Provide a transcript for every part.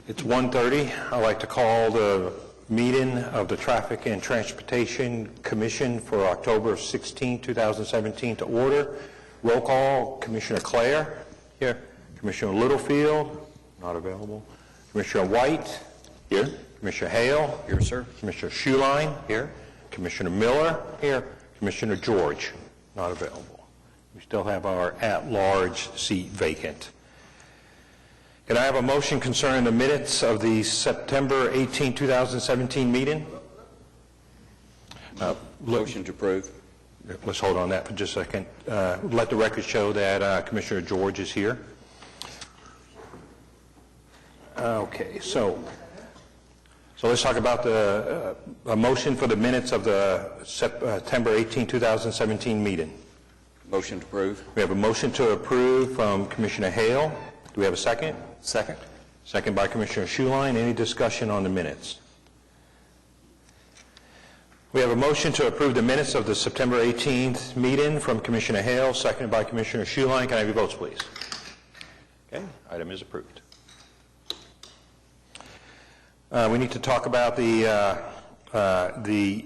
It's 1:30. I'd like to call the meeting of the Traffic and Transportation Commission for October 16, 2017 to order. Roll call, Commissioner Clare. Here. Commissioner Littlefield, not available. Commissioner White. Here. Commissioner Hale. Here, sir. Commissioner Schuline. Here. Commissioner Miller. Here. Commissioner George, not available. We still have our at-large seat vacant. Can I have a motion concerning the minutes of the September 18, 2017 meeting? Motion to approve. Let's hold on that for just a second. Let the record show that Commissioner George is here. Okay, so let's talk about the a motion for the minutes of the September 18, 2017 meeting. Motion to approve. We have a motion to approve from Commissioner Hale. Do we have a second? Second. Second by Commissioner Schuline. Any discussion on the minutes? We have a motion to approve the minutes of the September 18th meeting from Commissioner Hale, seconded by Commissioner Schuline. Can I have your votes, please? Okay, item is approved. We need to talk about the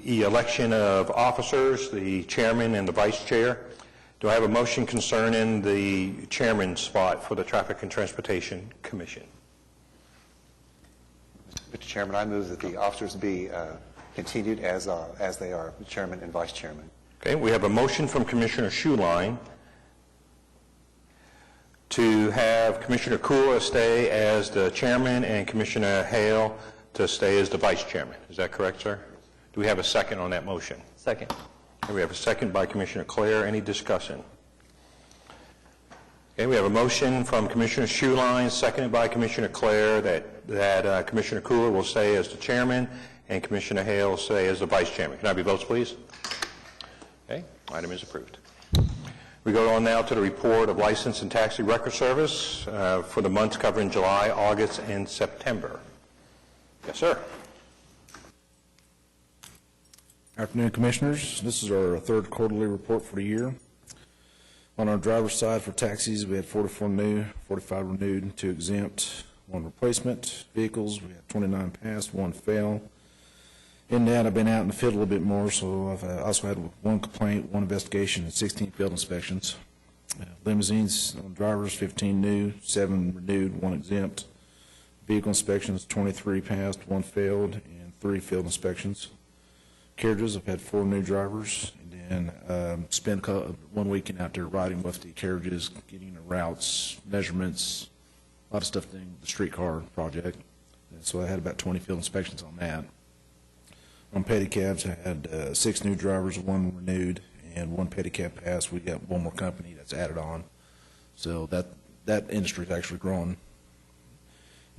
election of officers, the chairman and the vice chair. Do I have a motion concerning the chairman's spot for the Traffic and Transportation Commission? Mr. Chairman, I move that the officers be continued as they are, the chairman and vice chairman. Okay, we have a motion from Commissioner Schuline to have Commissioner Kula stay as the chairman and Commissioner Hale to stay as the vice chairman. Is that correct, sir? Do we have a second on that motion? Second. Okay, we have a second by Commissioner Clare. Any discussion? Okay, we have a motion from Commissioner Schuline, seconded by Commissioner Clare, that Commissioner Kula will stay as the chairman and Commissioner Hale will stay as the vice chairman. Can I have your votes, please? Okay, item is approved. We go on now to the report of License and Taxi Record Service for the months covering July, August, and September. Yes, sir. Afternoon, Commissioners. This is our third quarterly report for the year. On our driver's side for taxis, we had 44 new, 45 renewed, 2 exempt, 1 replacement. Vehicles, we had 29 passed, 1 fail. In that, I've been out in the field a little bit more, so I've also had 1 complaint, 1 investigation, and 16 field inspections. Limousines on drivers, 15 new, 7 renewed, 1 exempt. Vehicle inspections, 23 passed, 1 failed, and 3 field inspections. Carriages, I've had 4 new drivers, and then spent 1 weekend out there riding with the carriages, getting the routes, measurements, a lot of stuff doing the streetcar project. And so I had about 20 field inspections on that. On pedicabs, I had 6 new drivers, 1 renewed, and 1 pedicab pass. We got 1 more company that's added on. So that industry is actually growing.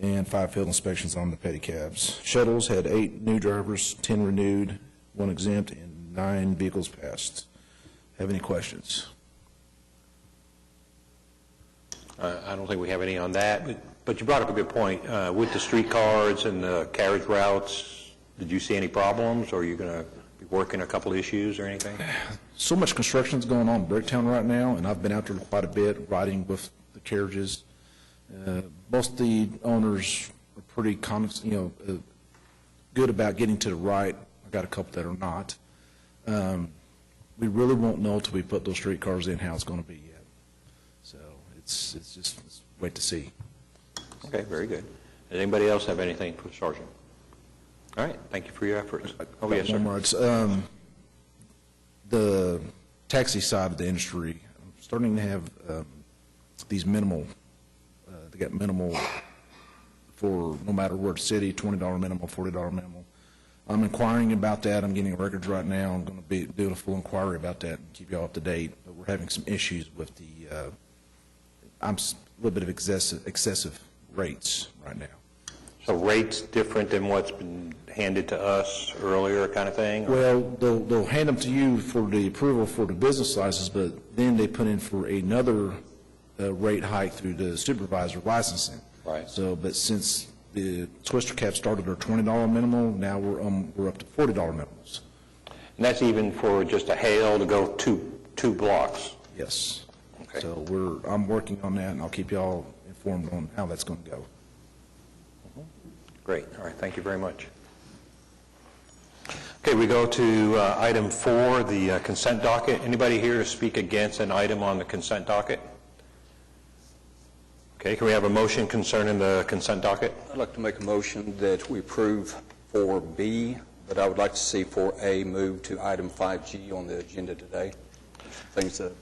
And 5 field inspections on the pedicabs. Shuttles had 8 new drivers, 10 renewed, 1 exempt, and 9 vehicles passed. Have any questions? I don't think we have any on that, but you brought up a good point. With the streetcars and the carriage routes, did you see any problems, or are you going to be working a couple of issues or anything? So much construction is going on in Bricktown right now, and I've been out there quite a bit riding with the carriages. Most of the owners are pretty good about getting to the right. I've got a couple that are not. We really won't know until we put those streetcars in how it's going to be yet. So it's wait to see. Okay, very good. Does anybody else have anything for the Sergeant? All right, thank you for your efforts. Oh, yes, sir. The taxi side of the industry, I'm starting to have these minimal, they got minimal for no matter where the city, $20 minimum, $40 minimum. I'm inquiring about that. I'm getting records right now. I'm going to be doing a full inquiry about that and keep you all up to date. But we're having some issues with the, a little bit of excessive rates right now. So rates different than what's been handed to us earlier kind of thing? Well, they'll hand them to you for the approval for the business license, but then they put in for another rate hike through the supervisor licensing. Right. So, but since the Twister Cap started at $20 minimum, now we're up to $40 minimums. And that's even for just a Hale to go two blocks? Yes. Okay. So I'm working on that, and I'll keep you all informed on how that's going to go. Great. All right, thank you very much. Okay, we go to item 4, the consent docket. Anybody here to speak against an item on the consent docket? Okay, can we have a motion concerning the consent docket? I'd like to make a motion that we approve 4B, but I would like to see 4A move to item 5G on the agenda today. Things that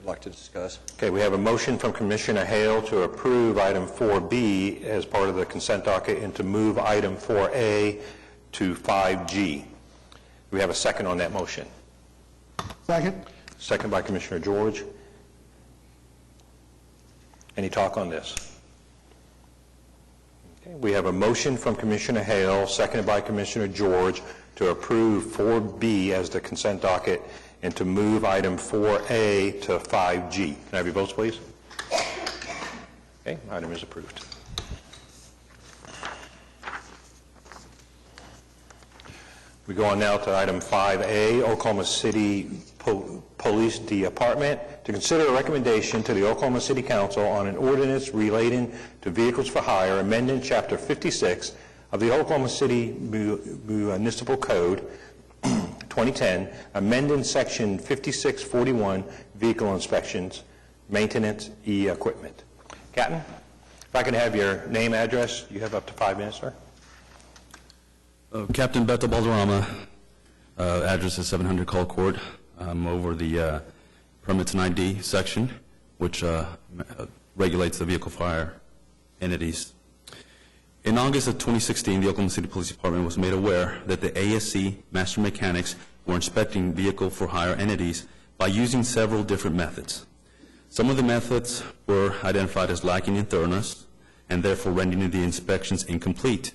I'd like to discuss. Okay, we have a motion from Commissioner Hale to approve item 4B as part of the consent docket and to move item 4A to 5G. Do we have a second on that motion? Second. Second by Commissioner George. Any talk on this? Okay, we have a motion from Commissioner Hale, seconded by Commissioner George, to approve 4B as the consent docket and to move item 4A to 5G. Can I have your votes, please? Okay, item is approved. We go on now to item 5A, Oklahoma City Police Department, to consider a recommendation to the Oklahoma City Council on an ordinance relating to vehicles for hire, amending Chapter 56 of the Oklahoma City Municipal Code, 2010, amending Section 5641, Vehicle Inspections, Maintenance, E-Equipment. Captain, if I can have your name, address, you have up to 5 minutes, sir. Captain Beto Balderrama, address is 700 Call Court. I'm over the permits and ID section, which regulates the vehicle fire entities. In August of 2016, the Oklahoma City Police Department was made aware that the ASC master mechanics were inspecting vehicle for hire entities by using several different methods. Some of the methods were identified as lacking in thoroughness and therefore rendering the inspections incomplete.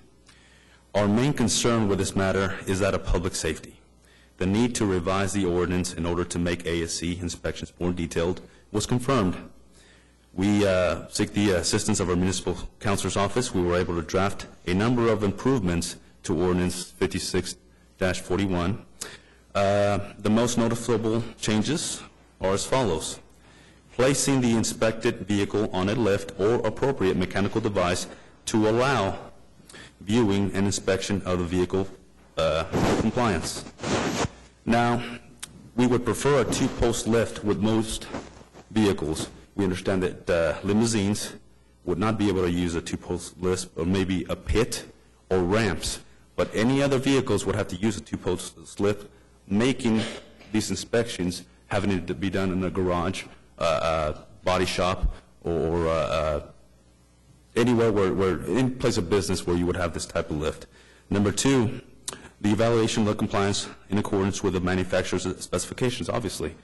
Our main concern with this matter is that of public safety. The need to revise the ordinance in order to make ASC inspections more detailed was confirmed. We seek the assistance of our municipal counselor's office. We were able to draft a number of improvements to Ordinance 56-41. The most noticeable changes are as follows. Placing the inspected vehicle on a lift or appropriate mechanical device to allow viewing and inspection of the vehicle compliance. Now, we would prefer a 2-post lift with most vehicles. We understand that limousines would not be able to use a 2-post lift, or maybe a pit or ramps, but any other vehicles would have to use a 2-post lift, making these inspections having to be done in a garage, body shop, or anywhere where in place of business where you would have this type of lift. Number 2, the evaluation of the compliance in accordance with the manufacturer's specifications, obviously.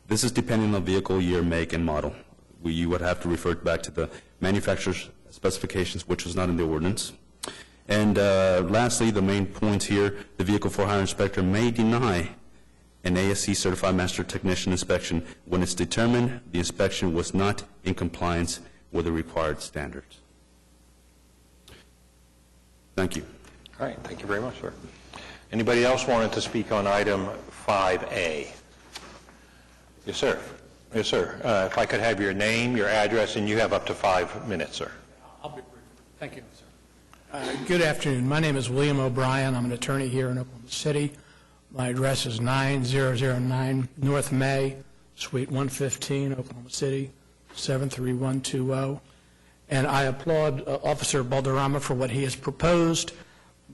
This is depending on vehicle, year, make, and model. You would have to refer back to the manufacturer's specifications, which was not in the ordinance. And lastly, the main point here, the vehicle for hire inspector may deny an ASC certified master technician inspection when it's determined the inspection was not in compliance with the required standards. Thank you. All right, thank you very much, sir. Anybody else wanted to speak on item 5A? Yes, sir. Yes, sir. If I could have your name, your address, and you have up to 5 minutes, sir. I'll be brief. Thank you, sir. Good afternoon. My name is William O'Brien. I'm an attorney here in Oklahoma City. My address is 9009 North May, Suite 115, Oklahoma City, 73120. And I applaud Officer Balderrama for what he has proposed,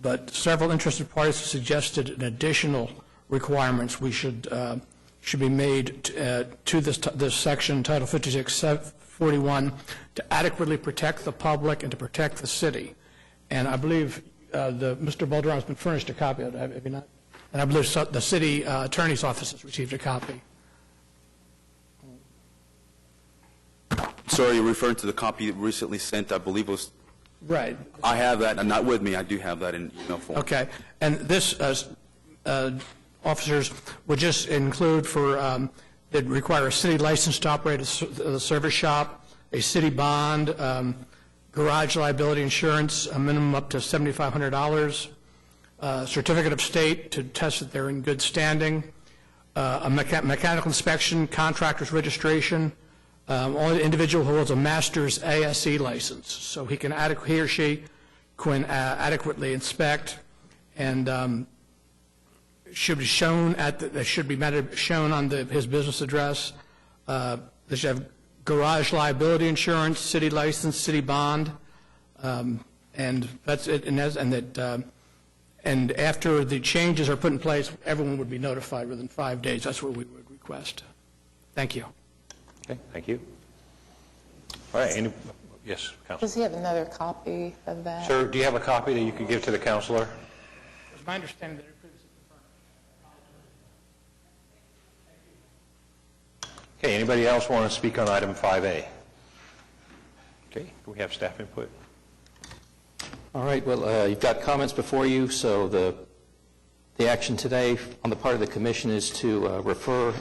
but several interested parties have suggested additional requirements we should be made to this section, Title 5641, to adequately protect the public and to protect the city. And I believe Mr. Balderrama has been furnished a copy of that, have you not? And I believe the city attorney's office has received a copy. Sir, you're referring to the copy recently sent, I believe it was... Right. I have that, and not with me. I do have that in email form. Okay. And this, officers, would just include for, they'd require a city license to operate a service shop, a city bond, garage liability insurance, a minimum up to $7,500, certificate of state to test that they're in good standing, a mechanical inspection, contractor's registration, only the individual who holds a master's ASE license, so he or she adequately inspect, and should be shown shown on his business address. They should have garage liability insurance, city license, city bond, and that's it. And after the changes are put in place, everyone would be notified within 5 days. That's what we would request. Thank you. Okay, thank you. All right, yes, Councilor. Does he have another copy of that? Sir, do you have a copy that you could give to the counselor? It's my understanding that it previously confirmed. Okay, anybody else want to speak on item 5A? Okay, do we have staff input? All right, well, you've got comments before you, so the action today on the part of the commission is to refer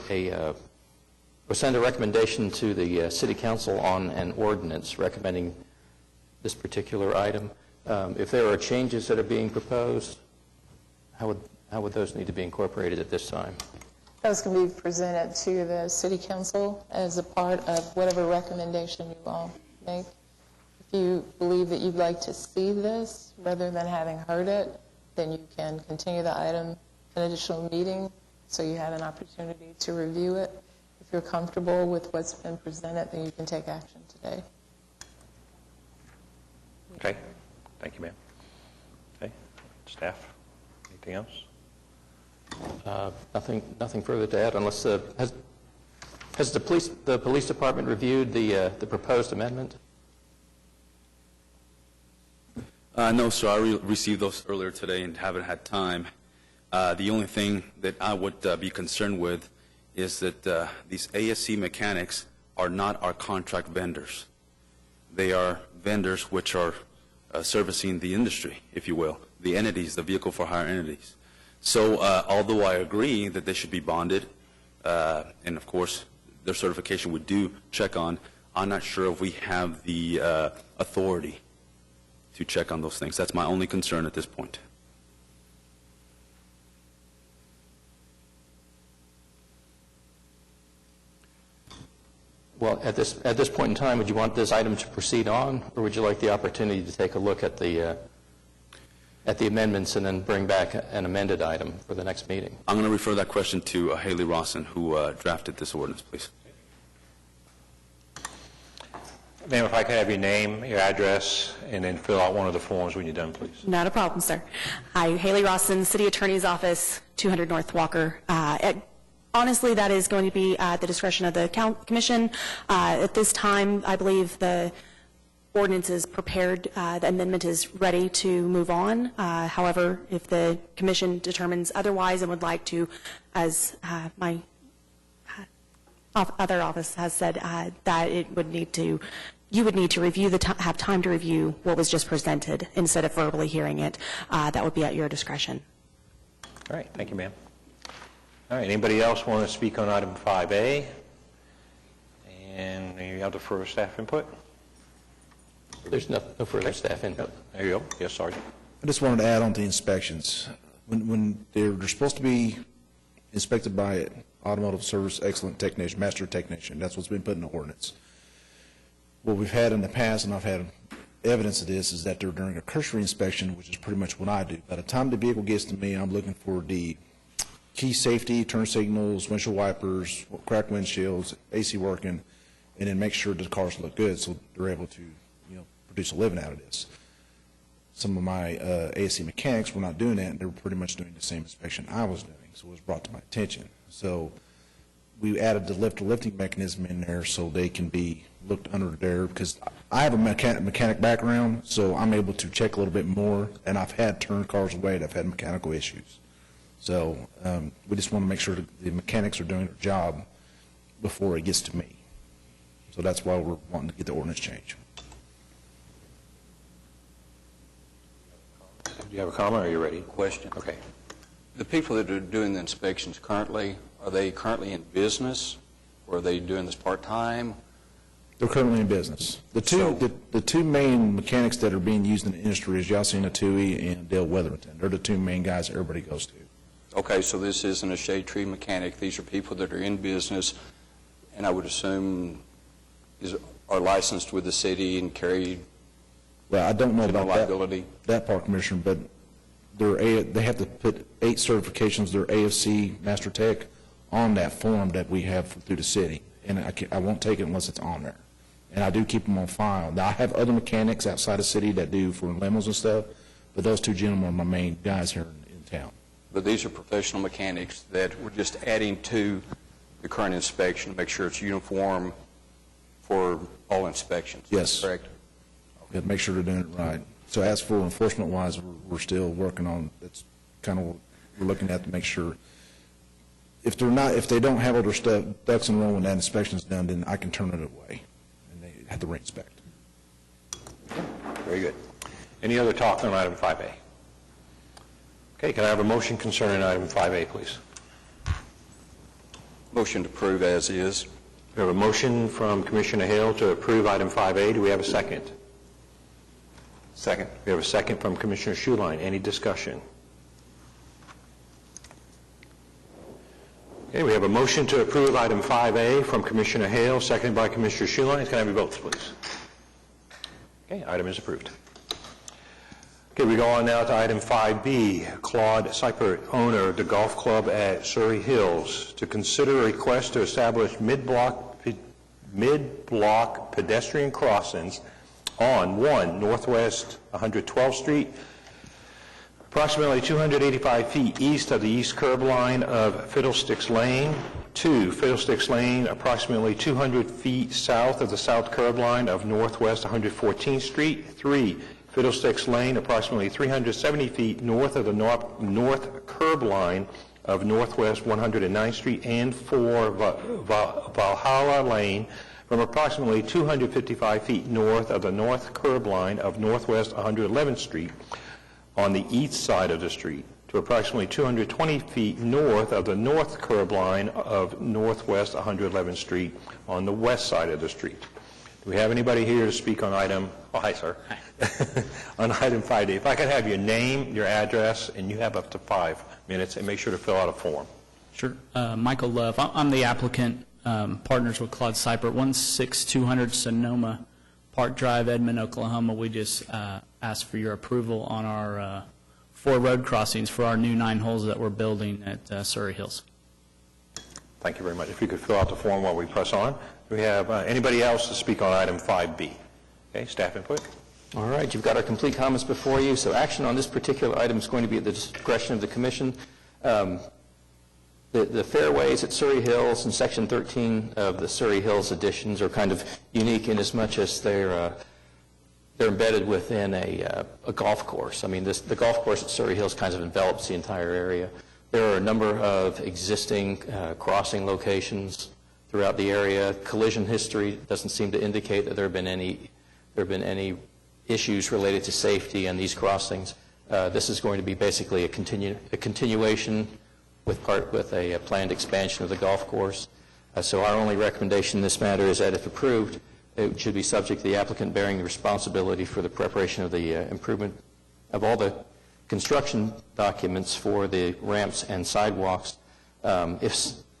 or send a recommendation to the city council on an ordinance recommending this particular item. If there are changes that are being proposed, how would those need to be incorporated at this time? Those can be presented to the city council as a part of whatever recommendation you all make. If you believe that you'd like to see this rather than having heard it, then you can continue the item an additional meeting so you have an opportunity to review it. If you're comfortable with what's been presented, then you can take action today. Okay, thank you, ma'am. Okay, staff, anything else? Nothing further to add, unless has the police department reviewed the proposed amendment? No, sir. I received those earlier today and haven't had time. The only thing that I would be concerned with is that these ASC mechanics are not our contract vendors. They are vendors which are servicing the industry, if you will, the entities, the vehicle for hire entities. So although I agree that they should be bonded, and of course their certification would do check on, I'm not sure if we have the authority to check on those things. That's my only concern at this point. Well, at this point in time, would you want this item to proceed on, or would you like the opportunity to take a look at the amendments and then bring back an amended item for the next meeting? I'm going to refer that question to Haley Rawson, who drafted this ordinance, please. Ma'am, if I could have your name, your address, and then fill out one of the forms when you're done, please. Not a problem, sir. Hi, Haley Rawson, City Attorney's Office, 200 North Walker. Honestly, that is going to be at the discretion of the commission. At this time, I believe the ordinance is prepared, the amendment is ready to move on. However, if the commission determines otherwise and would like to, as my other office has said, that it would need to, you would need to review have time to review what was just presented instead of verbally hearing it. That would be at your discretion. All right, thank you, ma'am. All right, anybody else want to speak on item 5A? And you have the further staff input? There's no further staff input. There you go. Yes, Sergeant. I just wanted to add on to the inspections. When they're supposed to be inspected by an automotive service excellent technician, master technician, that's what's been put in the ordinance. What we've had in the past, and I've had evidence of this, is that they're during a cursory inspection, which is pretty much what I do. By the time the vehicle gets to me, I'm looking for the key safety, turn signals, windshield wipers, cracked windshields, AC working, and then make sure the cars look good so they're able to, produce a living out of this. Some of my ASC mechanics were not doing that, and they were pretty much doing the same inspection I was doing, so it was brought to my attention. So we added the lifting mechanism in there so they can be looked under there, because I have a mechanic background, so I'm able to check a little bit more, and I've had turned cars away that have had mechanical issues. So we just want to make sure that the mechanics are doing their job before it gets to me. So that's why we're wanting to get the ordinance changed. Do you have a comment, or are you ready? Question. Okay. The people that are doing the inspections currently, are they currently in business, or are they doing this part-time? They're currently in business. The two main mechanics that are being used in the industry is Yasina Tui and Dale Weatherington. They're the two main guys everybody goes to. Okay, so this isn't a shade tree mechanic. These are people that are in business, and I would assume are licensed with the city and carry Well, I don't know General about liability. that part, Commissioner, but they have to put 8 certifications, they're AFC Master Tech, on that form that we have through the city, and I won't take it unless it's on there. And I do keep them on file. Now, I have other mechanics outside the city that do for limos and stuff, but those 2 gentlemen are my main guys here in town. But these are professional mechanics that we're just adding to the current inspection to make sure it's uniform for all inspections. Yes. Correct? We have to make sure they're doing it right. So as for enforcement-wise, we're still working on, that's kind of what we're looking at to make sure. If they don't have all their ducks in a row when that inspection's done, then I can turn it away, and they have to re-inspect. Very good. Any other talk on item 5A? Okay, can I have a motion concerning item 5A, please? Motion to approve as is. We have a motion from Commissioner Hale to approve item 5A. Do we have a second? Second. We have a second from Commissioner Schuline. Any discussion? Okay, we have a motion to approve item 5A from Commissioner Hale, seconded by Commissioner Schuline. Can I have your votes, please? Okay, item is approved. Okay, we go on now to item 5B, Claude Seipert, owner of the golf club at Surrey Hills, to consider a request to establish mid-block pedestrian crossings on 1 Northwest 112th Street, approximately 285 feet east of the east curb line of Fiddlesticks Lane, 2 Fiddlesticks Lane, approximately 200 feet south of the south curb line of Northwest 114th Street, 3 Fiddlesticks Lane, approximately 370 feet north of the north curb line of Northwest 109th Street, and 4 Valhalla Lane, from approximately 255 feet north of the north curb line of Northwest 111th Street on the east side of the street, to approximately 220 feet north of the north curb line of Northwest 111th Street on the west side of the street. Do we have anybody here to speak on item, oh, hi, sir. Hi. On item 5D. If I could have your name, your address, and you have up to 5 minutes, and make sure to fill out a form. Sure. Michael Love. I'm the applicant, partners with Claude Seipert, 16200 Sonoma Park Drive, Edmond, Oklahoma. We just asked for your approval on our 4 road crossings for our new 9 holes that we're building at Surrey Hills. Thank you very much. If you could fill out the form while we press on. Do we have anybody else to speak on item 5B? Okay, staff input. All right, you've got our complete comments before you, so action on this particular item is going to be at the discretion of the commission. The fairways at Surrey Hills and Section 13 of the Surrey Hills additions are kind of unique in as much as they're embedded within a golf course. I mean, the golf course at Surrey Hills kind of envelops the entire area. There are a number of existing crossing locations throughout the area. Collision history doesn't seem to indicate that there have been any issues related to safety on these crossings. This is going to be basically a continuation with a planned expansion of the golf course. So our only recommendation in this matter is that if approved, it should be subject to the applicant bearing the responsibility for the preparation of the improvement of all the construction documents for the ramps and sidewalks.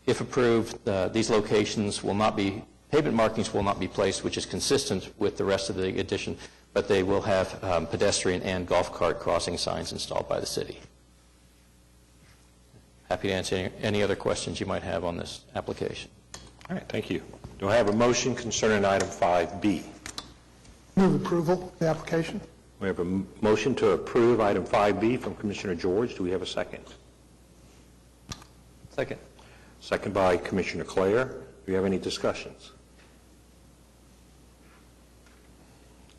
If approved, these locations will not be, pavement markings will not be placed, which is consistent with the rest of the addition, but they will have pedestrian and golf cart crossing signs installed by the city. Happy to answer any other questions you might have on this application. All right, thank you. Do I have a motion concerning item 5B? Move approval of the application. We have a motion to approve item 5B from Commissioner George. Do we have a second? Second. Second by Commissioner Clare. Do we have any discussions?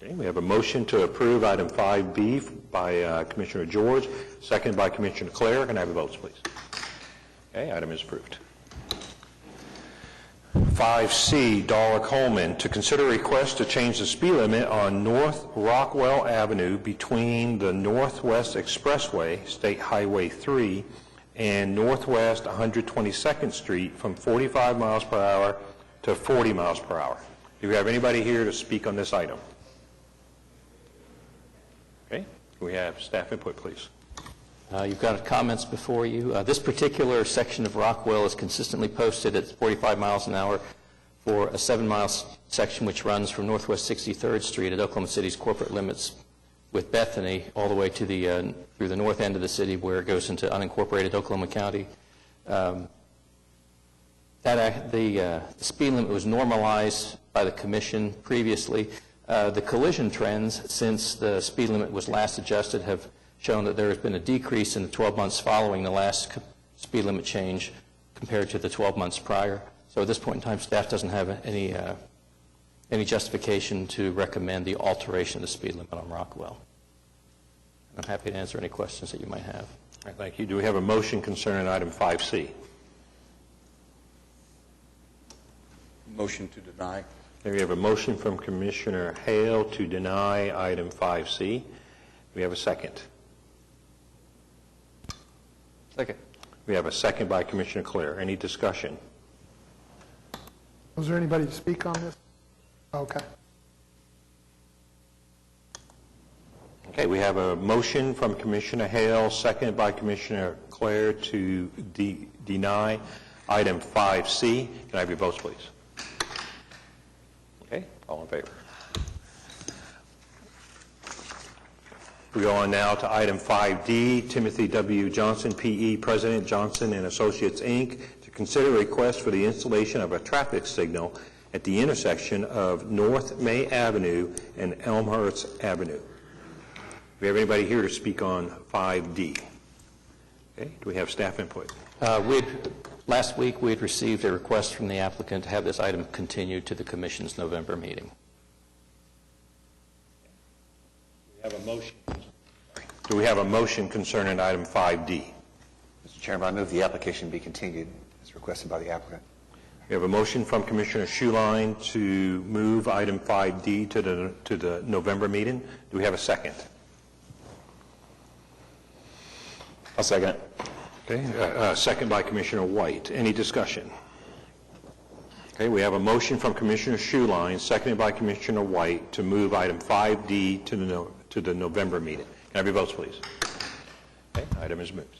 Okay, we have a motion to approve item 5B by Commissioner George, second by Commissioner Clare. Can I have your votes, please? Okay, item is approved. 5C, Darla Coleman, to consider a request to change the speed limit on North Rockwell Avenue between the Northwest Expressway, State Highway 3, and Northwest 122nd Street from 45 miles per hour to 40 miles per hour. Do we have anybody here to speak on this item? Okay, can we have staff input, please? You've got comments before you. This particular section of Rockwell is consistently posted at 45 miles an hour for a 7-mile section which runs from Northwest 63rd Street at Oklahoma City's corporate limits with Bethany all the way to the through the north end of the city where it goes into unincorporated Oklahoma County. The speed limit was normalized by the commission previously. The collision trends since the speed limit was last adjusted have shown that there has been a decrease in the 12 months following the last speed limit change compared to the 12 months prior. So at this point in time, staff doesn't have any justification to recommend the alteration of the speed limit on Rockwell. I'm happy to answer any questions that you might have. All right, thank you. Do we have a motion concerning item 5C? Motion to deny. Okay, we have a motion from Commissioner Hale to deny item 5C. We have a second. Second. We have a second by Commissioner Clare. Any discussion? Was there anybody to speak on this? Okay. Okay, we have a motion from Commissioner Hale, seconded by Commissioner Clare to deny item 5C. Can I have your votes, please? Okay, all in favor. We go on now to item 5D, Timothy W. Johnson, P.E., President, Johnson and Associates, Inc., to consider a request for the installation of a traffic signal at the intersection of North May Avenue and Elmhurst Avenue. Do we have anybody here to speak on 5D? Okay, do we have staff input? Last week, we had received a request from the applicant to have this item continued to the Commission's November meeting. We have a motion. Do we have a motion concerning item 5D? Mr. Chairman, I move the application be continued as requested by the applicant. We have a motion from Commissioner Schuline to move item 5D to the November meeting. Do we have a second? I'll second it. Okay, second by Commissioner White. Any discussion? Okay, we have a motion from Commissioner Schuline, seconded by Commissioner White, to move item 5D to the November meeting. Can I have your votes, please? Okay, item is moved.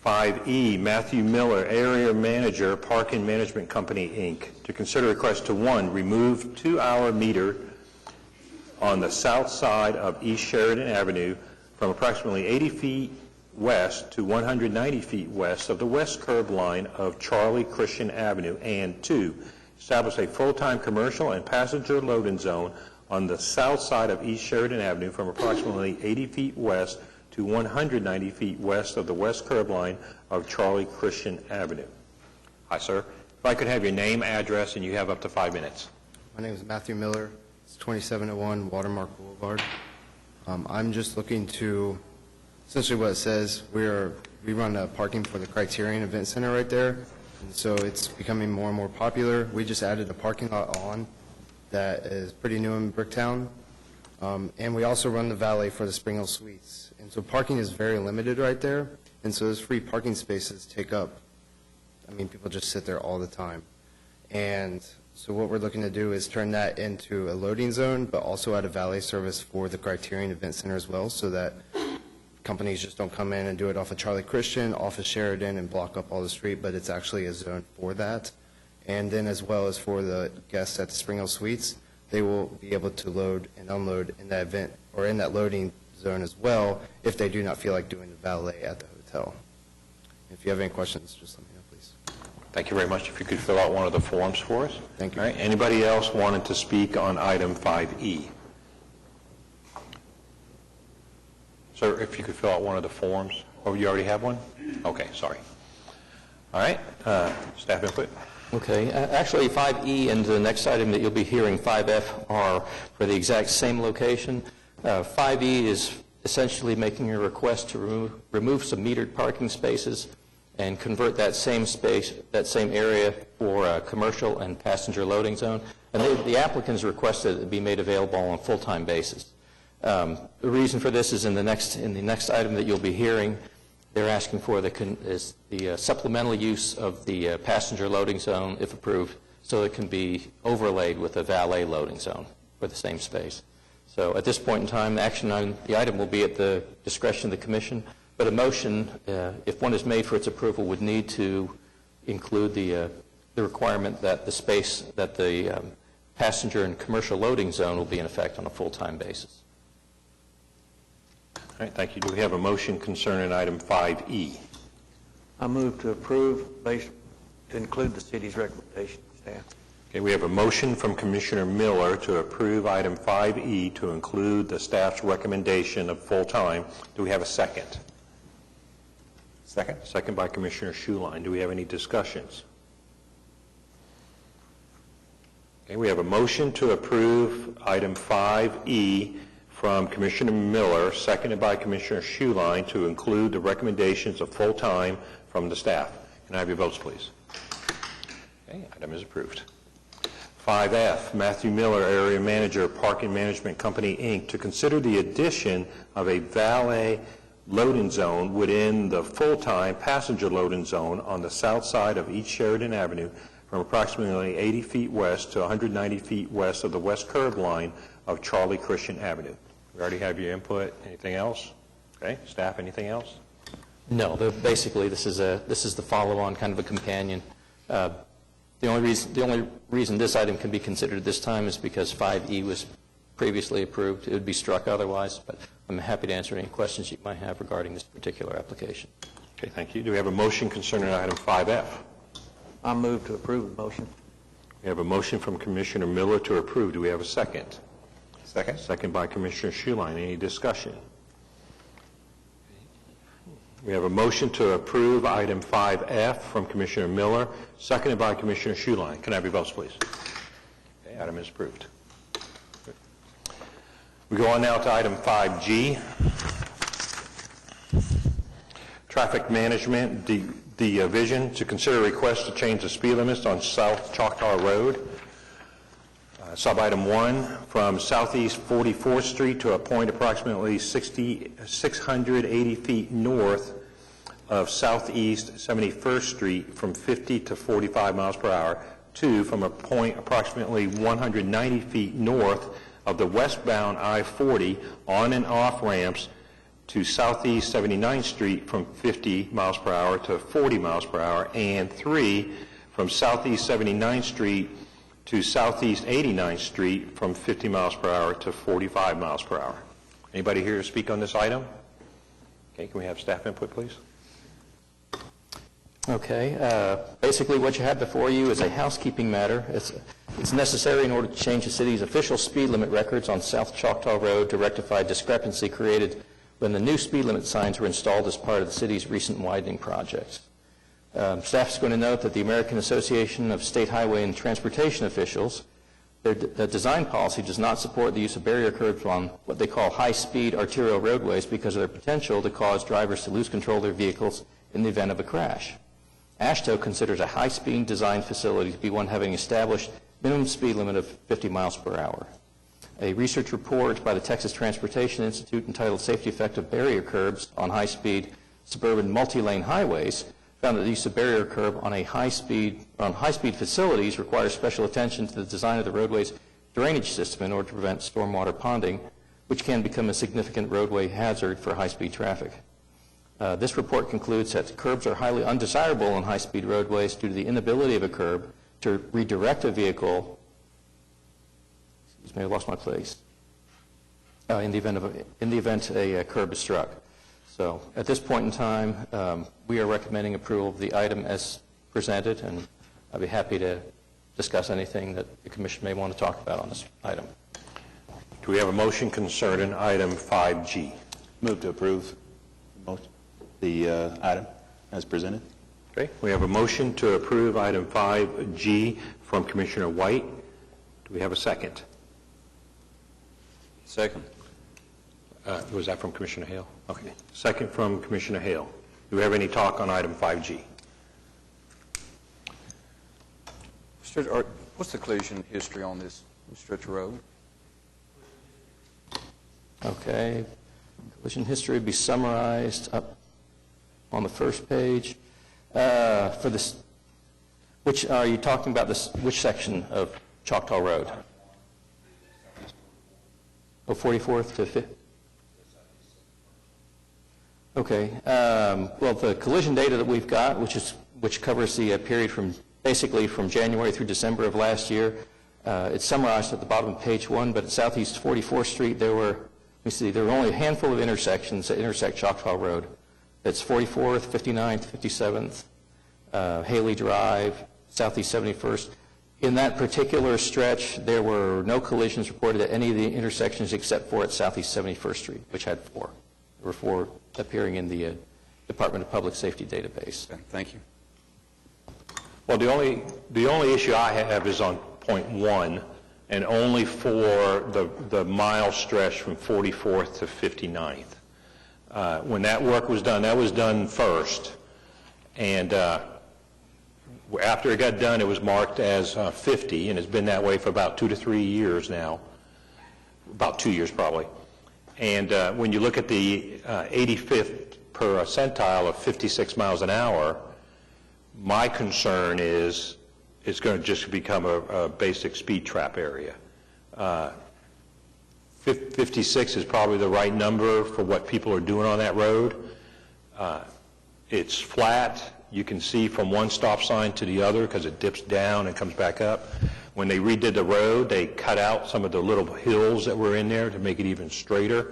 5E, Matthew Miller, Area Manager, Parking Management Company, Inc., to consider request to, 1, remove 2-hour meter on the south side of East Sheridan Avenue from approximately 80 feet west to 190 feet west of the west curb line of Charlie Christian Avenue, and 2, establish a full-time commercial and passenger loading zone on the south side of East Sheridan Avenue from approximately 80 feet west to 190 feet west of the west curb line of Charlie Christian Avenue. Hi, sir. If I could have your name, address, and you have up to 5 minutes. My name is Matthew Miller. It's 2701 Watermark Boulevard. I'm just looking to, essentially what it says, we run parking for the Criterion Event Center right there, and so it's becoming more and more popular. We just added a parking lot on that is pretty new in Bricktown, and we also run the valet for the Spring Hill Suites. And so parking is very limited right there, and so those free parking spaces take up, I mean, people just sit there all the time. And so what we're looking to do is turn that into a loading zone, but also add a valet service for the Criterion Event Center as well, so that companies just don't come in and do it off of Charlie Christian, off of Sheridan, and block up all the street, but it's actually a zone for that. And then as well as for the guests at the Spring Hill Suites, they will be able to load and unload in that event, or in that loading zone as well, if they do not feel like doing the valet at the hotel. If you have any questions, just let me know, please. Thank you very much. If you could fill out one of the forms for us. Thank you. All right. Anybody else wanted to speak on item 5E? Sir, if you could fill out one of the forms. Oh, you already have one? Okay, sorry. All right. Staff input? Okay. Actually, 5E and the next item that you'll be hearing, 5F, are for the exact same location. 5E is essentially making a request to remove some metered parking spaces and convert that same space, that same area for a commercial and passenger loading zone. And the applicants requested it be made available on a full-time basis. The reason for this is in the next item that you'll be hearing, they're asking for the supplemental use of the passenger loading zone, if approved, so it can be overlaid with a valet loading zone for the same space. So at this point in time, action on the item will be at the discretion of the Commission, but a motion, if one is made for its approval, would need to include the requirement that the space, that the passenger and commercial loading zone will be in effect on a full-time basis. All right, thank you. Do we have a motion concerning item 5E? I move to approve based to include the city's recommendation, staff. Okay, we have a motion from Commissioner Miller to approve item 5E to include the staff's recommendation of full-time. Do we have a second? Second? Second by Commissioner Schuline. Do we have any discussions? Okay, we have a motion to approve item 5E from Commissioner Miller, seconded by Commissioner Schuline, to include the recommendations of full-time from the staff. Can I have your votes, please? Okay, item is approved. 5F, Matthew Miller, Area Manager, Parking Management Company, Inc., to consider the addition of a valet loading zone within the full-time passenger loading zone on the south side of East Sheridan Avenue from approximately 80 feet west to 190 feet west of the west curb line of Charlie Christian Avenue. We already have your input. Anything else? Okay, staff, anything else? No, basically this is the follow-on, kind of a companion. The only reason this item can be considered this time is because 5E was previously approved. It would be struck otherwise, but I'm happy to answer any questions you might have regarding this particular application. Okay, thank you. Do we have a motion concerning item 5F? I move to approve the motion. We have a motion from Commissioner Miller to approve. Do we have a second? Second? Second by Commissioner Schuline. Any discussion? We have a motion to approve item 5F from Commissioner Miller, seconded by Commissioner Schuline. Can I have your votes, please? Okay, item is approved. We go on now to item 5G. Traffic Management Division to consider a request to change the speed limits on South Choctaw Road. Sub-item 1, from southeast 44th Street to a point approximately 680 feet north of southeast 71st Street from 50 to 45 miles per hour. 2, from a point approximately 190 feet north of the westbound I-40 on and off ramps to southeast 79th Street from 50 miles per hour to 40 miles per hour. And 3, from southeast 79th Street to southeast 89th Street from 50 miles per hour to 45 miles per hour. Anybody here to speak on this item? Okay, can we have staff input, please? Okay. Basically, what you have before you is a housekeeping matter. It's necessary in order to change the city's official speed limit records on South Choctaw Road to rectify discrepancy created when the new speed limit signs were installed as part of the city's recent widening projects. Staff is going to note that the American Association of State Highway and Transportation Officials, the design policy does not support the use of barrier curbs on what they call high-speed arterial roadways because of their potential to cause drivers to lose control of their vehicles in the event of a crash. AASHTO considers a high-speed design facility to be one having established minimum speed limit of 50 miles per hour. A research report by the Texas Transportation Institute entitled Safety Effect of Barrier Curbs on High-Speed Suburban Multi-Lane Highways found that the use of barrier curb on high-speed facilities requires special attention to the design of the roadway's drainage system in order to prevent stormwater ponding, which can become a significant roadway hazard for high-speed traffic. This report concludes that curbs are highly undesirable on high-speed roadways due to the inability of a curb to redirect a vehicle. Excuse me, I lost my place. In the event a curb is struck. So at this point in time, we are recommending approval of the item as presented, and I'd be happy to discuss anything that the Commission may want to talk about on this item. Do we have a motion concerning item 5G? Move to approve the item as presented. Okay, we have a motion to approve item 5G from Commissioner White. Do we have a second? Second. Was that from Commissioner Hale? Okay. Second from Commissioner Hale. Do we have any talk on item 5G? What's the collision history on this stretch of road? Okay. Collision history would be summarized up on the first page. For this, which are you talking about? Which section of Choctaw Road? Oh, 44th to 5th? Okay. Well, the collision data that we've got, which covers the period from basically from January through December of last year, It's summarized at the bottom of page 1, but at Southeast 44th Street, there were only a handful of intersections that intersect Choctaw Road. It's 44th, 59th, 57th, Haley Drive, Southeast 71st. In that particular stretch, there were no collisions reported at any of the intersections except for at Southeast 71st Street, which had 4. There were 4 appearing in the Department of Public Safety database. Okay, thank you. Well, the only issue I have is on point 1, and only for the mile stretch from 44th to 59th. When that work was done first, and after it got done, it was marked as 50, and it's been that way for about 2 to 3 years now, about 2 years probably. And when you look at the 85th per centile of 56 miles an hour, my concern is it's going to just become a basic speed trap area. 56 is probably the right number for what people are doing on that road. It's flat. You can see from one stop sign to the other because it dips down and comes back up. When they redid the road, they cut out some of the little hills that were in there to make it even straighter.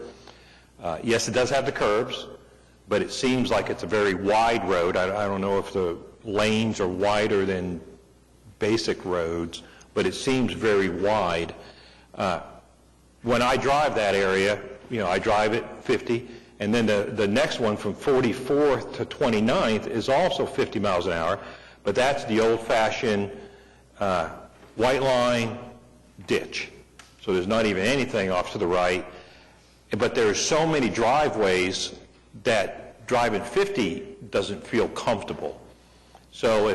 Yes, it does have the curbs, but it seems like it's a very wide road. I don't know if the lanes are wider than basic roads, but it seems very wide. When I drive that area, I drive it 50, and then the next one from 44th to 29th is also 50 miles an hour, but that's the old-fashioned white line ditch. So there's not even anything off to the right, but there are so many driveways that driving 50 doesn't feel comfortable. So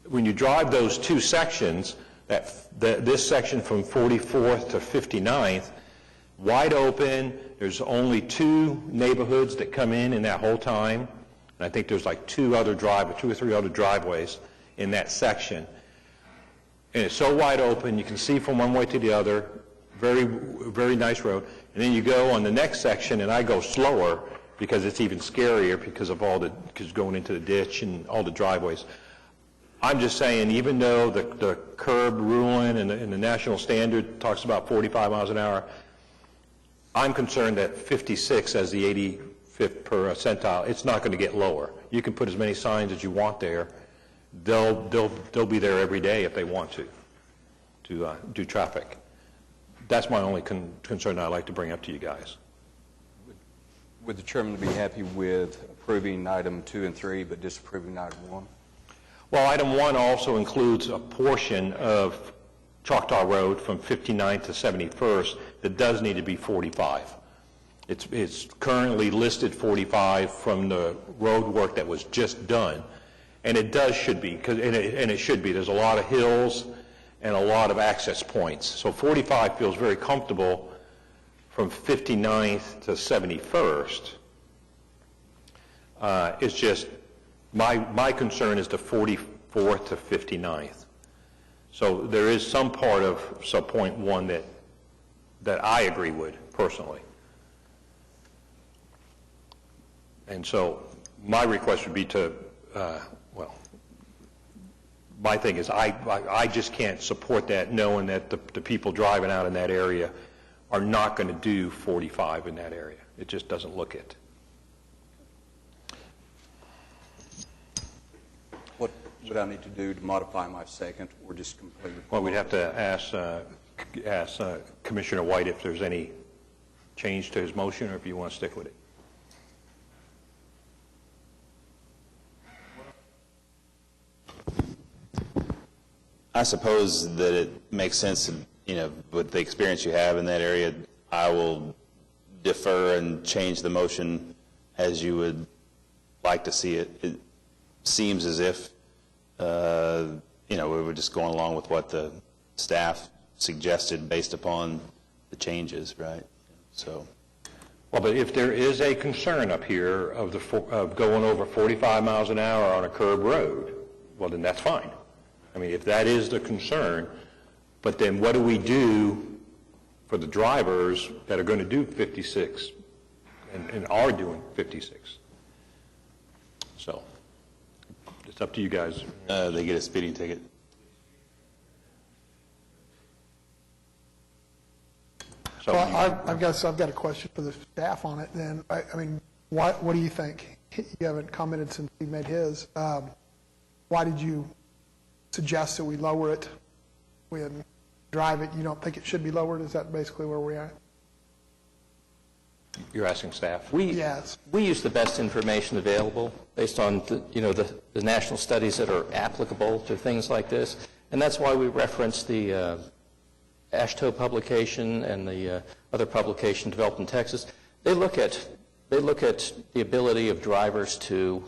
when you drive those 2 sections, this section from 44th to 59th, wide open, there's only 2 neighborhoods that come in that whole time, and I think there's like 2 or 3 other driveways in that section. And it's so wide open, you can see from one way to the other, very, very nice road. And then you go on the next section, and I go slower because it's even scarier because of because going into the ditch and all the driveways. I'm just saying, even though the curb ruling and the national standard talks about 45 miles an hour, I'm concerned that 56 as the 85th per centile, it's not going to get lower. You can put as many signs as you want there. They'll be there every day if they want to do traffic. That's my only concern I'd like to bring up to you guys. Would the chairman be happy with approving item 2 and 3, but disapproving item 1? Well, item 1 also includes a portion of Choctaw Road from 59th to 71st that does need to be 45. It's currently listed 45 from the road work that was just done, and it should be. There's a lot of hills and a lot of access points. So 45 feels very comfortable from 59th to 71st. It's just my concern is the 44th to 59th. So there is some part of subpoint 1 that I agree with personally. And so my request would be to, my thing is I just can't support that knowing that the people driving out in that area are not going to do 45 in that area. It just doesn't look it. What would I need to do to modify my second or just completely? Well, we'd have to ask Commissioner White if there's any change to his motion or if you want to stick with it. I suppose that it makes sense, with the experience you have in that area, I will defer and change the motion as you would like to see it. It seems as if, we were just going along with what the staff suggested based upon the changes, right? So. Well, but if there is a concern up here of going over 45 miles an hour on a curb road, well, then that's fine. I mean, if that is the concern, but then what do we do for the drivers that are going to do 56 and are doing 56? So it's up to you guys. They get a speeding ticket. So Well, I've got a question for the staff on it then. I mean, what do you think? You haven't commented since he made his. Why did you suggest that we lower it when drive it? You don't think it should be lowered? Is that basically where we're at? You're asking staff? Yes. We use the best information available based on the national studies that are applicable to things like this, and that's why we reference the AASHTO publication and the other publication developed in Texas. They look at the ability of drivers to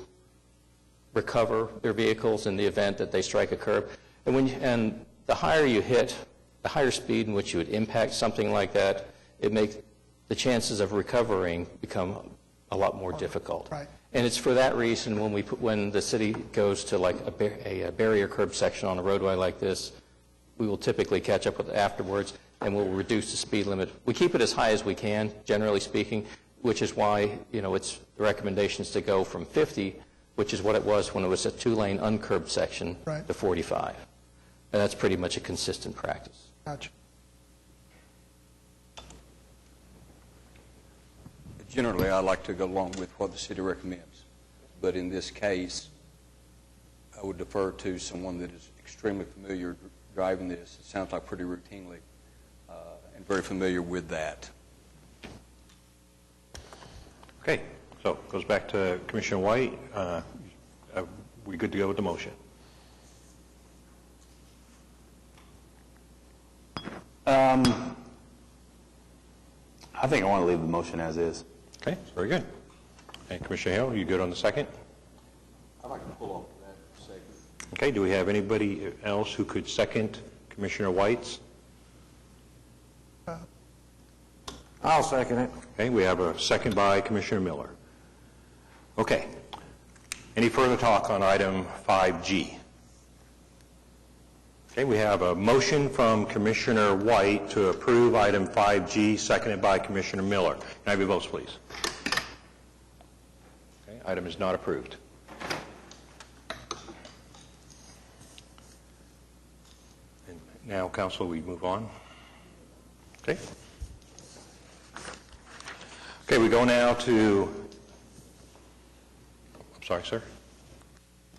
recover their vehicles in the event that they strike a curb, and the higher you hit, the higher speed in which you would impact something like that, it makes the chances of recovering become a lot more difficult. Right. And it's for that reason when the city goes to like a barrier curb section on a roadway like this, we will typically catch up with it afterwards and we'll reduce the speed limit. We keep it as high as we can, generally speaking, which is why it's the recommendation is to go from 50, which is what it was when it was a 2-lane uncurbed section, Right. to 45. And that's pretty much a consistent practice. Gotcha. Generally, I like to go along with what the city recommends, but in this case, I would defer to someone that is extremely familiar driving this. It sounds like pretty routinely, and very familiar with that. Okay, so it goes back to Commissioner White. We good to go with the motion? I think I want to leave the motion as is. Okay, very good. And Commissioner Hale, you good on the second? I'd like to pull off that segment. Okay, do we have anybody else who could second Commissioner White's? I'll second it. Okay, we have a second by Commissioner Miller. Okay. Any further talk on item 5G? Okay, we have a motion from Commissioner White to approve item 5G, seconded by Commissioner Miller. Can I have your votes, please? Okay, item is not approved. And now, Council, we move on. Okay. Okay, we go now to, I'm sorry, sir?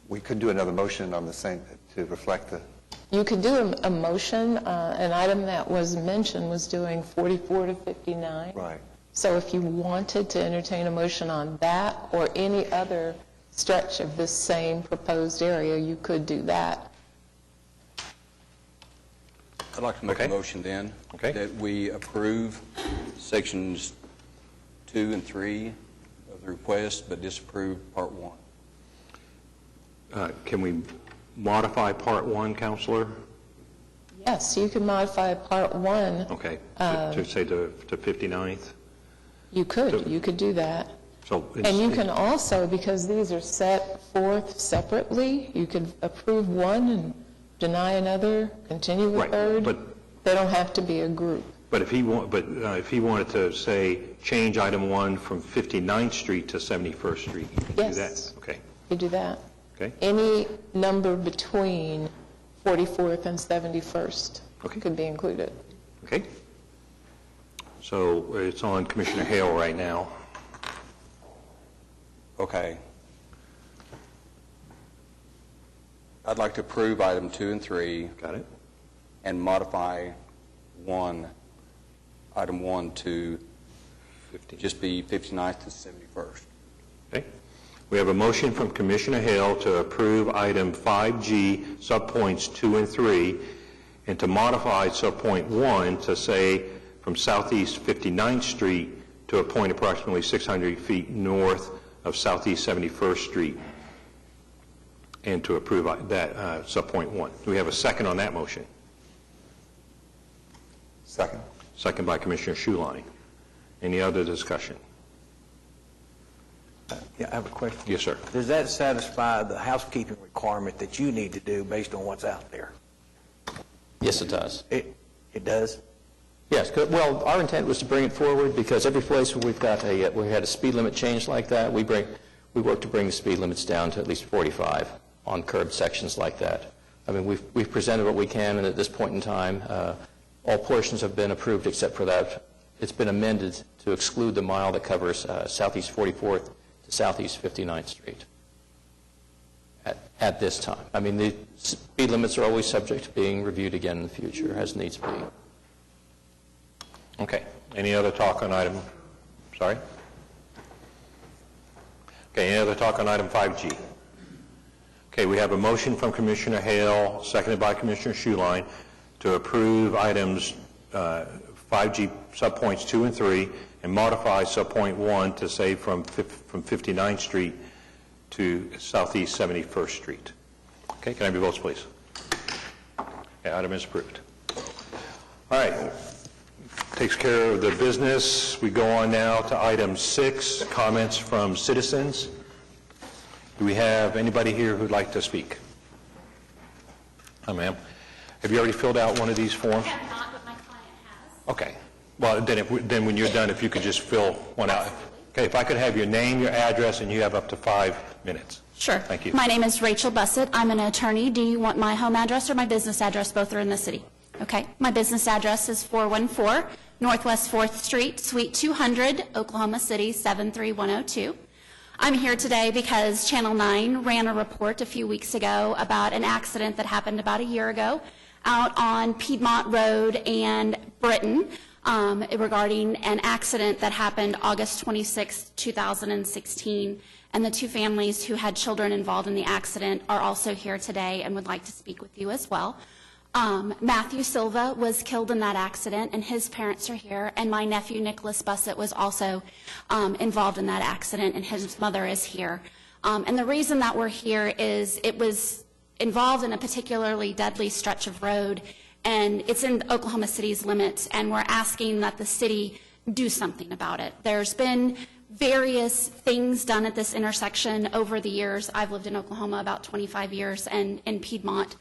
We could do another motion on the same, to reflect the, You could do a motion. An item that was mentioned was doing 44 to 59. right. So if you wanted to entertain a motion on that or any other stretch of this same proposed area, you could do that. I'd like to make Okay. a motion then Okay. that we approve sections 2 and 3 of the request, but disapprove part 1. Can we modify Part 1, Counselor? Yes, you can modify Part 1. Okay, to say to 59th? You could do that. So And you can also, because these are set forth separately, you could approve one and deny another, continue a Right, third. but- They don't have to be a group. But if he wanted to say, change item 1 from 59th Street to 71st Street, you can do that? Yes. Okay, You do that. okay, Any number between 44th and 71st Okay. could be included. okay. So it's on Commissioner Hale right now. Okay. I'd like to approve item 2 and 3 Got it? and modify item 1 to just be 59th to 71st. Okay. We have a motion from Commissioner Hale to approve item 5G, subpoints 2 and 3, and to modify subpoint 1 to say from southeast 59th Street to a point approximately 600 feet north of southeast 71st Street, and to approve that subpoint 1. Do we have a second on that motion? Second. Second by Commissioner Shuline. Any other discussion? Yeah, I have a question. Yes, sir. Does that satisfy the housekeeping requirement that you need to do based on what's out there? Yes, it does. It does? Yes, well, our intent was to bring it forward because every place where we had a speed limit change like that, we work to bring the speed limits down to at least 45 on curb sections like that. I mean, we've presented what we can, and at this point in time, all portions have been approved except for that it's been amended to exclude the mile that covers Southeast 44th to Southeast 59th Street at this time. I mean, the speed limits are always subject to being reviewed again in the future as needs be. Okay. Any other talk on item, sorry? Okay, any other talk on item 5G? Okay, we have a motion from Commissioner Hale, seconded by Commissioner Schuline, to approve items 5G subpoints 2 and 3 and modify subpoint 1 to say from 59th Street to Southeast 71st Street. Okay, can I have your votes, please? Okay, item is approved. All right, takes care of the business. We go on now to item 6, comments from citizens. Do we have anybody here who'd like to speak? Hi, ma'am. Have you already filled out one of these forms? I have not, but my client has. Okay. Well, then when you're done, if you could just fill one out. Okay, if I could have your name, your address, and you have up to 5 minutes. Sure. Thank you. My name is Rachel Bussett. I'm an attorney. Do you want my home address or my business address? Both are in the city. Okay. My business address is 414 Northwest 4th Street, Suite 200, Oklahoma City, 73102. I'm here today because Channel 9 ran a report a few weeks ago about an accident that happened about a year ago out on Piedmont Road and Britain regarding an accident that happened August 26, 2016. And the two families who had children involved in the accident are also here today and would like to speak with you as well. Matthew Silva was killed in that accident, and his parents are here, and my nephew, Nicholas Bussett, was also involved in that accident, and his mother is here. And the reason that we're here is it was involved in a particularly deadly stretch of road, and it's in Oklahoma City's limits, and we're asking that the city do something about it. There's been various things done at this intersection over the years. I've lived in Oklahoma about 25 years, and in Piedmont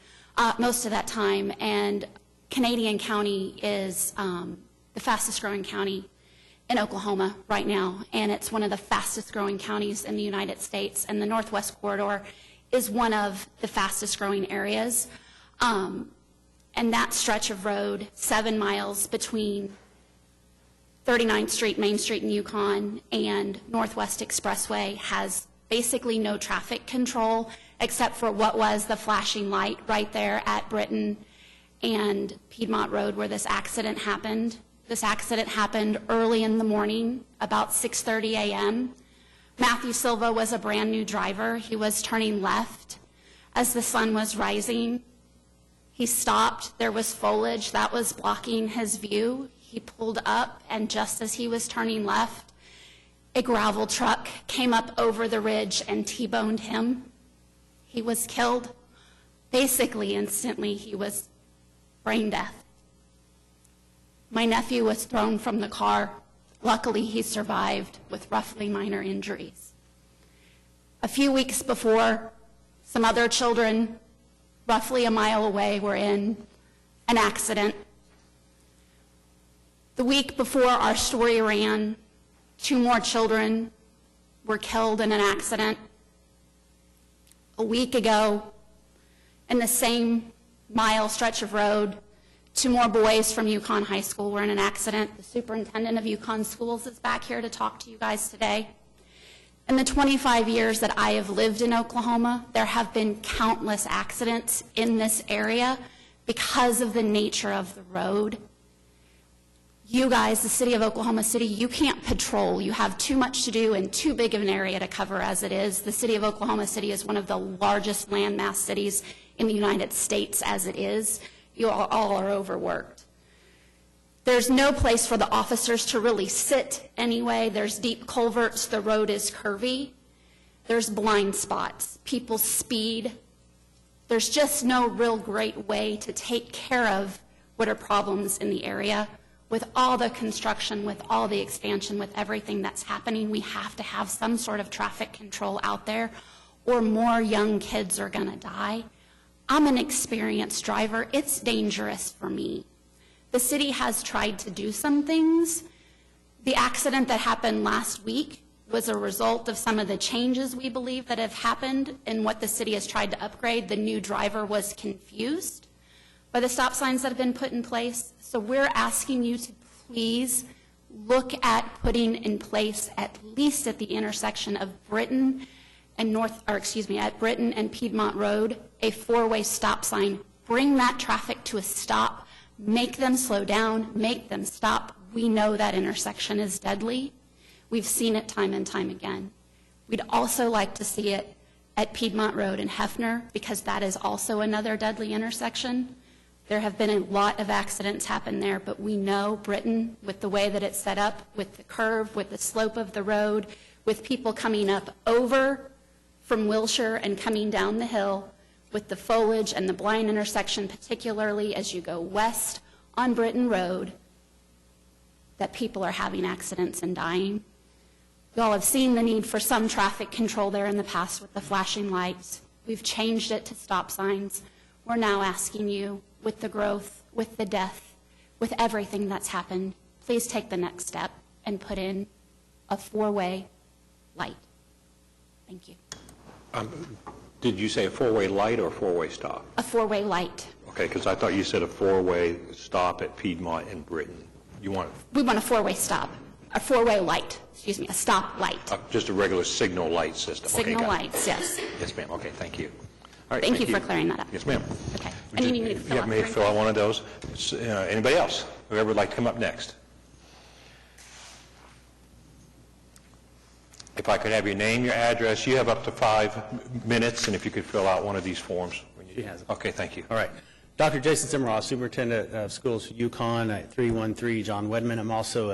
most of that time, and Canadian County is the fastest growing county in Oklahoma right now, and it's one of the fastest growing counties in the United States, and the Northwest Corridor is one of the fastest growing areas. And that stretch of road, 7 miles between 39th Street, Main Street in Yukon, and Northwest Expressway, has basically no traffic control except for what was the flashing light right there at Britain and Piedmont Road where this accident happened. This accident happened early in the morning, about 6:30 a.m. Matthew Silva was a brand new driver. He was turning left as the sun was rising. He stopped. There was foliage that was blocking his view. He pulled up, and just as he was turning left, a gravel truck came up over the ridge and T-boned him. He was killed. Basically, instantly, he was brain dead. My nephew was thrown from the car. Luckily, he survived with roughly minor injuries. A few weeks before, some other children, roughly a mile away, were in an accident. The week before our story ran, 2 more children were killed in an accident. A week ago, in the same mile stretch of road, 2 more boys from Yukon High School were in an accident. The superintendent of Yukon Schools is back here to talk to you guys today. In the 25 years that I have lived in Oklahoma, there have been countless accidents in this area because of the nature of the road. You guys, the city of Oklahoma City, you can't patrol. You have too much to do and too big of an area to cover as it is. The city of Oklahoma City is one of the largest landmass cities in the United States as it is. You all are overworked. There's no place for the officers to really sit anyway. There's deep culverts. The road is curvy. There's blind spots. People speed. There's just no real great way to take care of what are problems in the area. With all the construction, with all the expansion, with everything that's happening, we have to have some sort of traffic control out there, or more young kids are going to die. I'm an experienced driver. It's dangerous for me. The city has tried to do some things. The accident that happened last week was a result of some of the changes we believe that have happened in what the city has tried to upgrade. The new driver was confused by the stop signs that have been put in place. So we're asking you to please look at putting in place, at least at the intersection of Britton and Britton and Piedmont Road, a 4-way stop sign. Bring that traffic to a stop. Make them slow down. Make them stop. We know that intersection is deadly. We've seen it time and time again. We'd also like to see it at Piedmont Road and Hefner, because that is also another deadly intersection. There have been a lot of accidents happen there, but we know Britton, with the way that it's set up, with the curve, with the slope of the road, with people coming up over from Wilshire and coming down the hill, with the foliage and the blind intersection, particularly as you go west on Britton Road, that people are having accidents and dying. You all have seen the need for some traffic control there in the past with the flashing lights. We've changed it to stop signs. We're now asking you, with the growth, with the death, with everything that's happened, please take the next step and put in a 4-way light. Thank you. Did you say a 4-way light or a 4-way stop? A 4-way light. Okay, because I thought you said a 4-way stop at Piedmont and Britton. We want a 4-way stop, a 4-way light, a stop light. Just a regular signal light system. Signal lights, yes. Yes, ma'am. Okay, thank you. All right, thank you for clearing that up. Yes, ma'am. Okay. And you need me to fill out me fill out one of those. Anybody else? Whoever would like to come up next? If I could have your name, your address. You have up to 5 minutes, and if you could fill out one of these forms. She has it. Okay, thank you. All right. Dr. Jason Simroff, Superintendent of Schools, Yukon, at 313 John Wedman. I'm also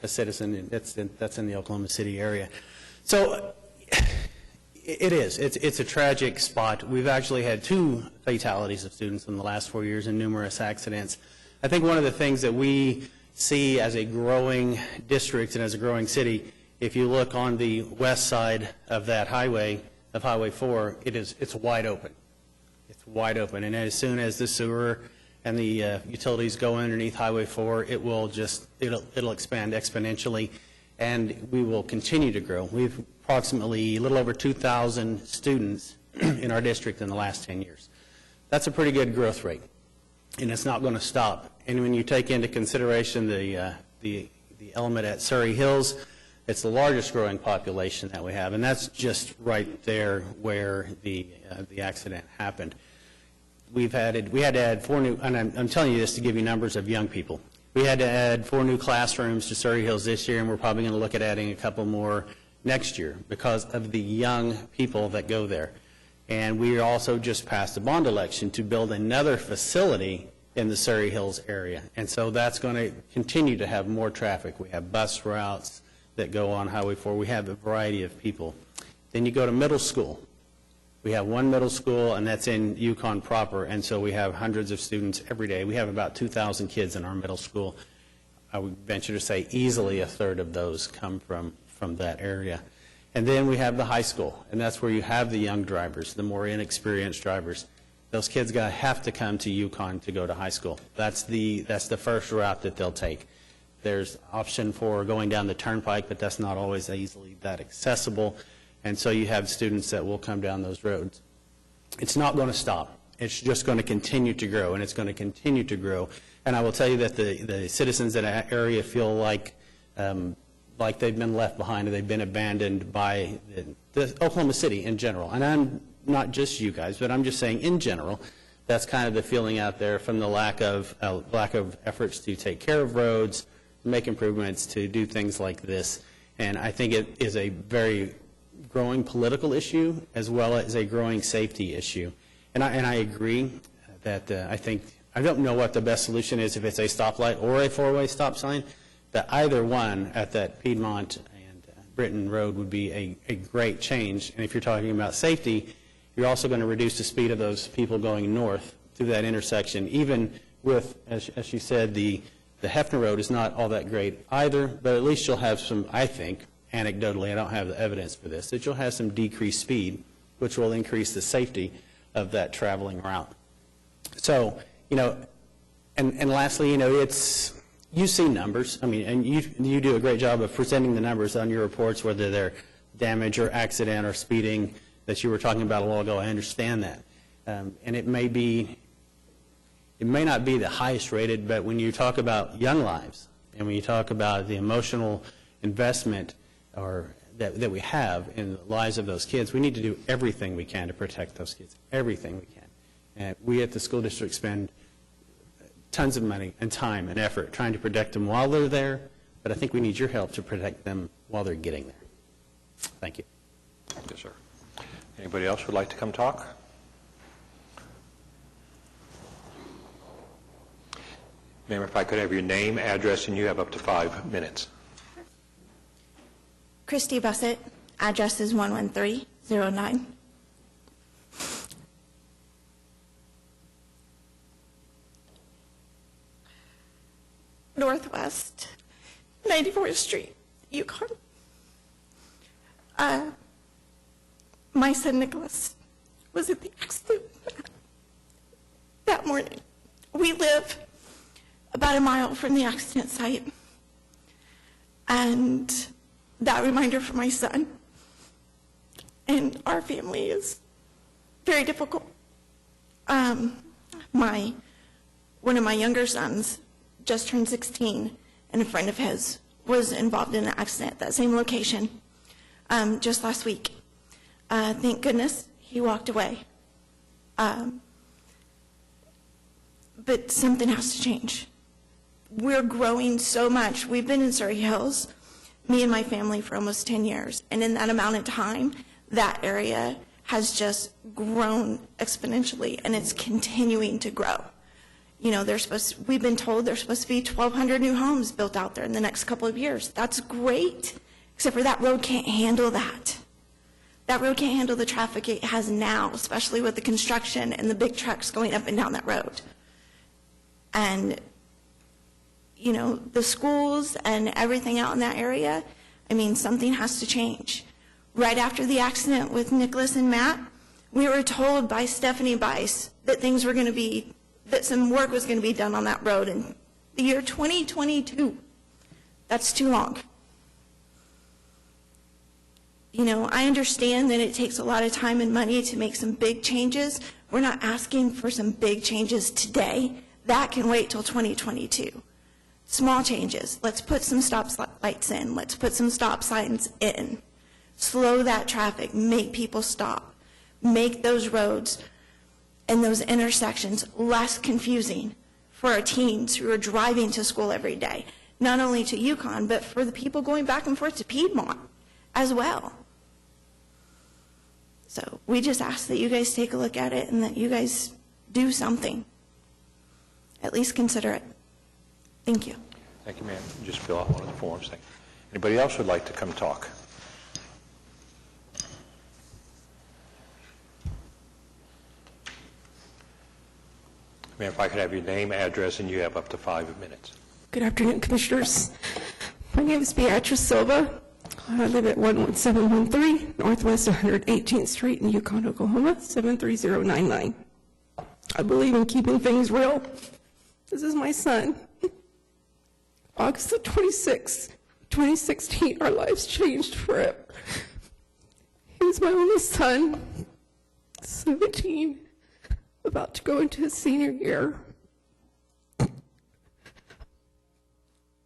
a citizen that's in the Oklahoma City area. So it's a tragic spot. We've actually had 2 fatalities of students in the last 4 years and numerous accidents. I think one of the things that we see as a growing district and as a growing city, if you look on the west side of that highway, of Highway 4, it's wide open. It's wide open, and as soon as the sewer and the utilities go underneath Highway 4, it'll expand exponentially, and we will continue to grow. We've approximately a little over 2,000 students in our district in the last 10 years. That's a pretty good growth rate, and it's not going to stop. And when you take into consideration the element at Surrey Hills, it's the largest growing population that we have, and that's just right there where the accident happened. We had to add 4 new, and I'm telling you this to give you numbers of young people. We had to add 4 new classrooms to Surrey Hills this year, and we're probably going to look at adding a couple more next year because of the young people that go there. And we also just passed a bond election to build another facility in the Surrey Hills area, and so that's going to continue to have more traffic. We have bus routes that go on Highway 4. We have a variety of people. Then you go to middle school. We have 1 middle school, and that's in Yukon proper, and so we have hundreds of students every day. We have about 2,000 kids in our middle school. I would venture to say easily a third of those come from that area. And then we have the high school, and that's where you have the young drivers, the more inexperienced drivers. Those kids have to come to Yukon to go to high school. That's the first route that they'll take. There's option for going down the turnpike, but that's not always easily that accessible. And so you have students that will come down those roads. It's not going to stop. It's just going to continue to grow, and it's going to continue to grow. And I will tell you that the citizens in that area feel like they've been left behind, or they've been abandoned by the Oklahoma City in general. And I'm not just you guys, but I'm just saying in general, that's kind of the feeling out there from the lack of efforts to take care of roads, make improvements, to do things like this. And I think it is a very growing political issue as well as a growing safety issue. And I agree that I don't know what the best solution is, if it's a stoplight or a 4-way stop sign, that either one at that Piedmont and Britton Road would be a great change. And if you're talking about safety, you're also going to reduce the speed of those people going north through that intersection, even with, as she said, the Hefner Road is not all that great either, but at least you'll have some, I think, anecdotally, I don't have the evidence for this, that you'll have some decreased speed, which will increase the safety of that traveling route. So, and lastly, you see numbers. I mean, and you do a great job of presenting the numbers on your reports, whether they're damage or accident or speeding that you were talking about a while ago. I understand that. And it may not be the highest rated, but when you talk about young lives And when you talk about the emotional investment that we have in the lives of those kids, we need to do everything we can to protect those kids, everything we can. And we at the school district spend tons of money and time and effort trying to protect them while they're there, but I think we need your help to protect them while they're getting there. Thank you. Yes, sir. Anybody else would like to come talk? Ma'am, if I could have your name, address, and you have up to 5 minutes. Christy Bussett, address is 11309. Northwest 94th Street, Yukon. My son Nicholas was at the accident that morning. We live about a mile from the accident site. And that reminder for my son and our family is very difficult. One of my younger sons just turned 16, and a friend of his was involved in an accident at that same location just last week. Thank goodness he walked away. But something has to change. We're growing so much. We've been in Surrey Hills, me and my family, for almost 10 years. And in that amount of time, that area has just grown exponentially, and it's continuing to grow. You know, we've been told there's supposed to be 1,200 new homes built out there in the next couple of years. That's great, except for that road can't handle that. That road can't handle the traffic it has now, especially with the construction and the big trucks going up and down that road. And, you know, the schools and everything out in that area, I mean, something has to change. Right after the accident with Nicholas and Matt, we were told by Stephanie Bice that that some work was going to be done on that road in the year 2022. That's too long. You know, I understand that it takes a lot of time and money to make some big changes. We're not asking for some big changes today. That can wait till 2022. Small changes. Let's put some stop lights in. Let's put some stop signs in. Slow that traffic. Make people stop. Make those roads and those intersections less confusing for our teens who are driving to school every day. Not only to Yukon, but for the people going back and forth to Piedmont as well. So we just ask that you guys take a look at it and that you guys do something. At least consider it. Thank you. Thank you, ma'am. Just fill out one of the forms. Thank you. Anybody else would like to come talk? Ma'am, if I could have your name, address, and you have up to 5 minutes. Good afternoon, Commissioners. My name is Beatrice Silva. I live at 11713 Northwest 118th Street in Yukon, Oklahoma, 73099. I believe in keeping things real. This is my son. August the 26th, 2016, our lives changed forever. He was my only son, 17, about to go into his senior year.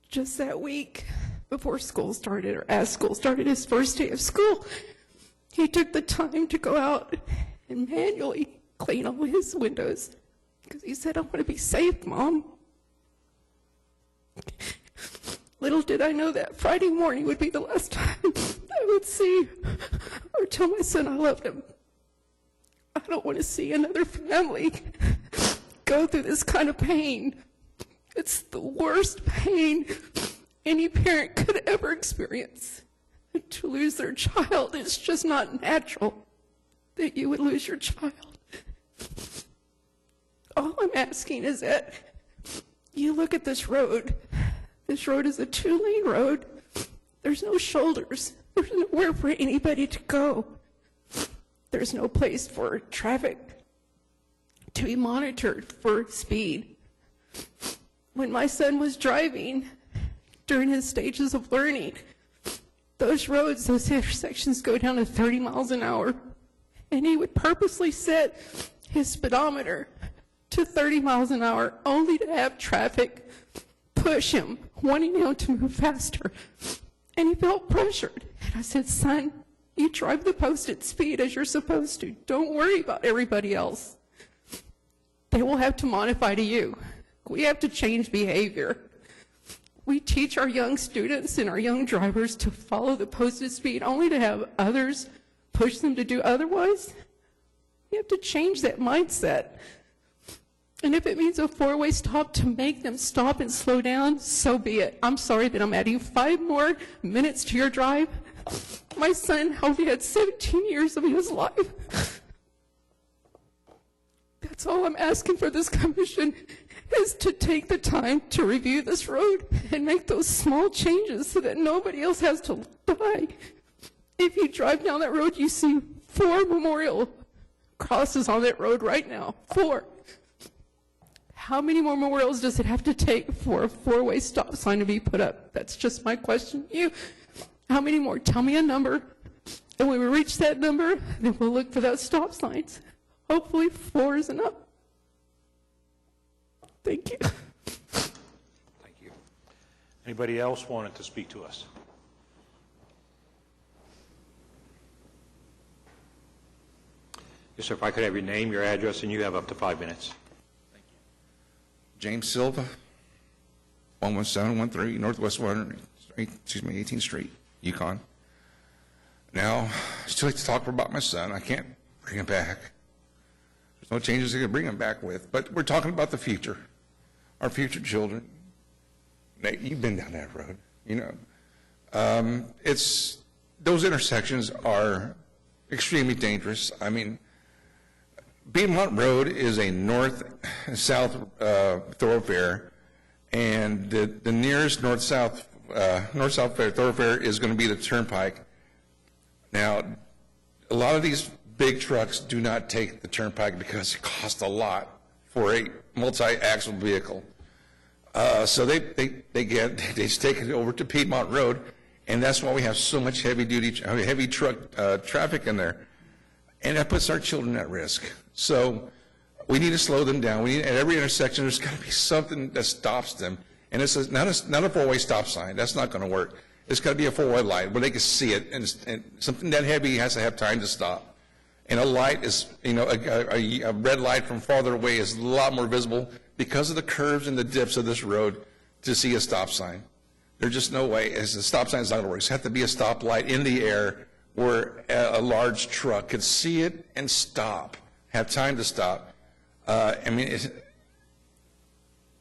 Just that week before school started, or as school started, his first day of school, he took the time to go out and manually clean all his windows because he said, "I want to be safe, Mom." Little did I know that Friday morning would be the last time I would see or tell my son I loved him. I don't want to see another family go through this kind of pain. It's the worst pain any parent could ever experience. To lose their child is just not natural that you would lose your child. All I'm asking is that you look at this road. This road is a 2-lane road. There's no shoulders. There's nowhere for anybody to go. There's no place for traffic to be monitored for speed. When my son was driving during his stages of learning, those roads, those intersections go down to 30 miles an hour, and he would purposely set his speedometer to 30 miles an hour only to have traffic push him, wanting him to move faster. And he felt pressured. And I said, son, you drive the posted speed as you're supposed to. Don't worry about everybody else. They will have to modify to you. We have to change behavior. We teach our young students and our young drivers to follow the posted speed only to have others push them to do otherwise. We have to change that mindset. And if it means a four-way stop to make them stop and slow down, so be it. I'm sorry that I'm adding 5 more minutes to your drive. My son only had 17 years of his life. That's all I'm asking for this commission, is to take the time to review this road and make those small changes so that nobody else has to die. If you drive down that road, you see 4 memorial crosses on that road right now. 4. How many more memorials does it have to take for a 4-way stop sign to be put up? That's just my question to you. How many more? Tell me a number. And when we reach that number, then we'll look for those stop signs. Hopefully 4 is enough. Thank you. Thank you. Anybody else wanted to speak to us? Yes, sir. If I could have your name, your address, and you have up to 5 minutes. James Silva, 11713 Northwest 18th Street, Yukon. Now, it's too late to talk about my son. I can't bring him back. There's no changes I can bring him back with. But we're talking about the future, our future children. Nate, you've been down that road, you know. Those intersections are extremely dangerous. I mean, Piedmont Road is a north-south thoroughfare, and the nearest north-south thoroughfare is going to be the Turnpike. Now, a lot of these big trucks do not take the Turnpike because it costs a lot for a multi-axle vehicle. So they just take it over to Piedmont Road, and that's why we have so much heavy truck traffic in there, and that puts our children at risk. So we need to slow them down. At every intersection, there's got to be something that stops them. And it's not a 4-way stop sign. That's not going to work. It's got to be a 4-way light where they can see it. And something that heavy has to have time to stop. And a light is, you know, a red light from farther away is a lot more visible because of the curves and the dips of this road to see a stop sign. There's just no way. As the stop sign is not going to work. It's have to be a stoplight in the air where a large truck could see it and stop, have time to stop.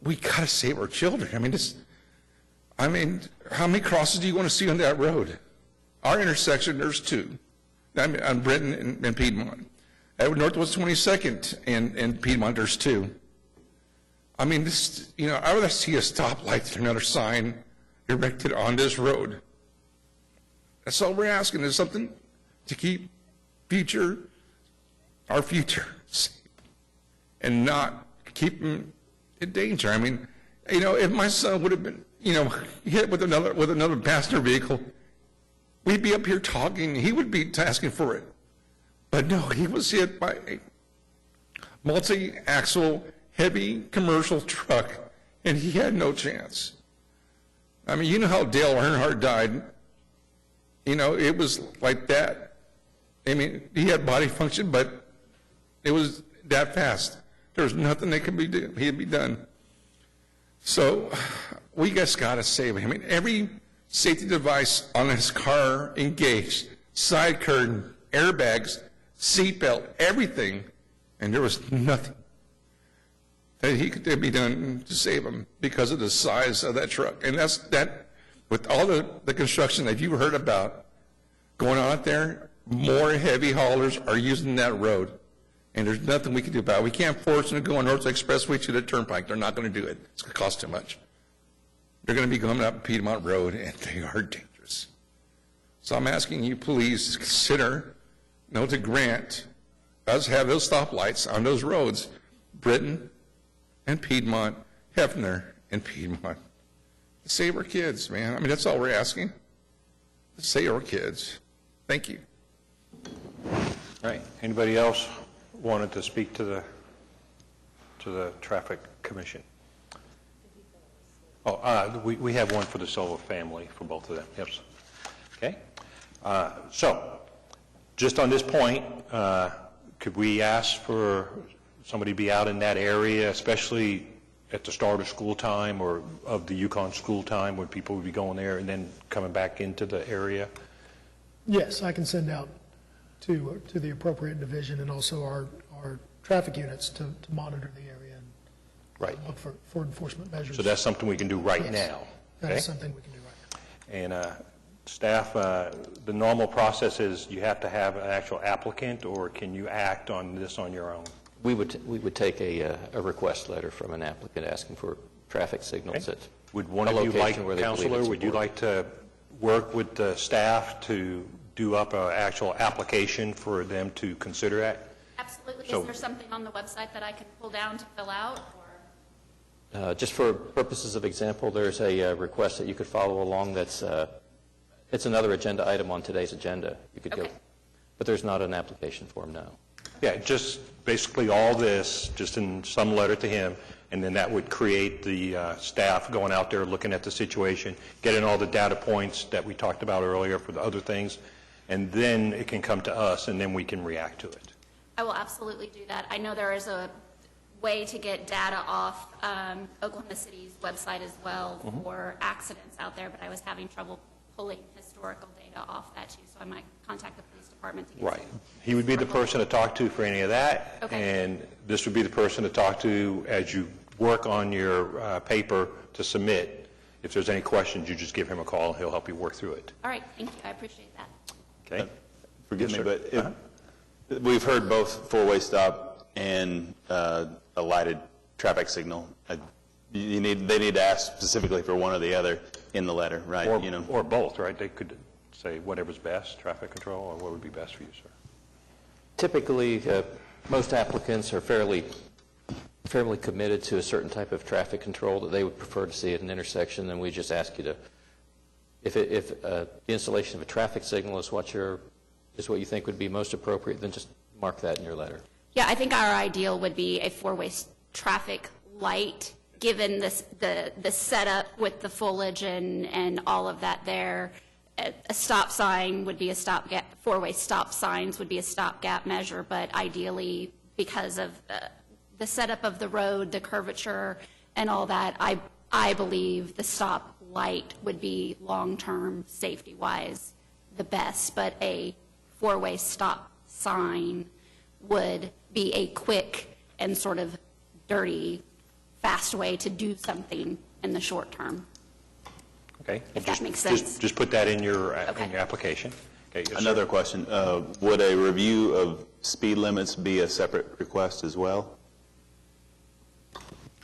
We got to save our children. I mean, how many crosses do you want to see on that road? Our intersection, there's 2. On Britton and Piedmont. At Northwest 22nd and Piedmont, there's 2. I mean, this, you know, I would see a stoplight and another sign erected on this road. That's all we're asking, is something to keep our future safe and not keep them in danger. I mean, you know, if my son would have been, you know, hit with another passenger vehicle, we'd be up here talking. He would be asking for it. But no, he was hit by a multi-axle, heavy commercial truck, and he had no chance. I mean, you know how Dale Earnhardt died. You know, it was like that. I mean, he had body function, but it was that fast. There was nothing that could be done. So we just got to save him. I mean, every safety device on his car engaged, side curtain, airbags, seatbelt, everything, and there was nothing that be done to save him because of the size of that truck. And that, with all the construction that you've heard about going on out there, more heavy haulers are using that road. And there's nothing we can do about it. We can't force them to go on North Expressway to the Turnpike. They're not going to do it. It's going to cost too much. They're going to be going up Piedmont Road, and they are dangerous. So I'm asking you, please consider, to grant us have those stoplights on those roads, Britton and Piedmont, Hefner and Piedmont. Save our kids, man. I mean, that's all we're asking. Save our kids. Thank you. All right. Anybody else wanted to speak to the Traffic Commission? We have one for the Silva family, for both of them, yes. Okay? So, just on this point, could we ask for somebody to be out in that area, especially at the start of school time or of the Yukon school time, when people would be going there and then coming back into the area? Yes, I can send out to the appropriate division and also our traffic units to monitor the area and look for enforcement measures. So that's something we can do right Yes, now? That okay? is something we can do right now. And staff, the normal process is you have to have an actual applicant, or can you act on this on your own? We would take a request letter from an applicant asking for traffic signals at Would one a of you like, location where they believe Counselor, it's would you important. like to work with the staff to do up an actual application for them to consider that? Absolutely. So- Is there something on the website that I can pull down to fill out? Just for purposes of example, there's a request that you could follow along that's, it's another agenda item on today's agenda. You could go, but there's not an application form now. Yeah, just basically all this, just in some letter to him, and then that would create the staff going out there, looking at the situation, getting all the data points that we talked about earlier for the other things, and then it can come to us, and then we can react to it. I will absolutely do that. I know there is a way to get data off Oklahoma City's website as well for accidents out there, but I was having trouble pulling historical data off that too, so I might contact the police department to get Right. He would be the person to talk to for any of that, and this would be the person to talk to as you work on your paper to submit. If there's any questions, you just give him a call, and he'll help you work through it. All right, thank you. I appreciate that. Okay? Forgive Yes, me, sir. but we've heard both four-way stop and a lighted traffic signal. They need to ask specifically for one or the other in the letter, right? Or both, right? They could say whatever's best, traffic control, or what would be best for you, sir. Typically, most applicants are fairly committed to a certain type of traffic control that they would prefer to see at an intersection, and we just ask you to, if the installation of a traffic signal is what you think would be most appropriate, then just mark that in your letter. Yeah, I think our ideal would be a four-way traffic light, given the setup with the foliage and all of that there. A stop sign would be a stopgap, four-way stop signs would be a stopgap measure, but ideally, because of the setup of the road, the curvature, and all that, I believe the stop light would be long-term, safety-wise, the best, but a four-way stop sign would be a quick and sort of dirty, fast way to do something in the short term. Okay? If that makes sense. Just put that in your application. Okay, yes, sir. Another question, would a review of speed limits be a separate request as well?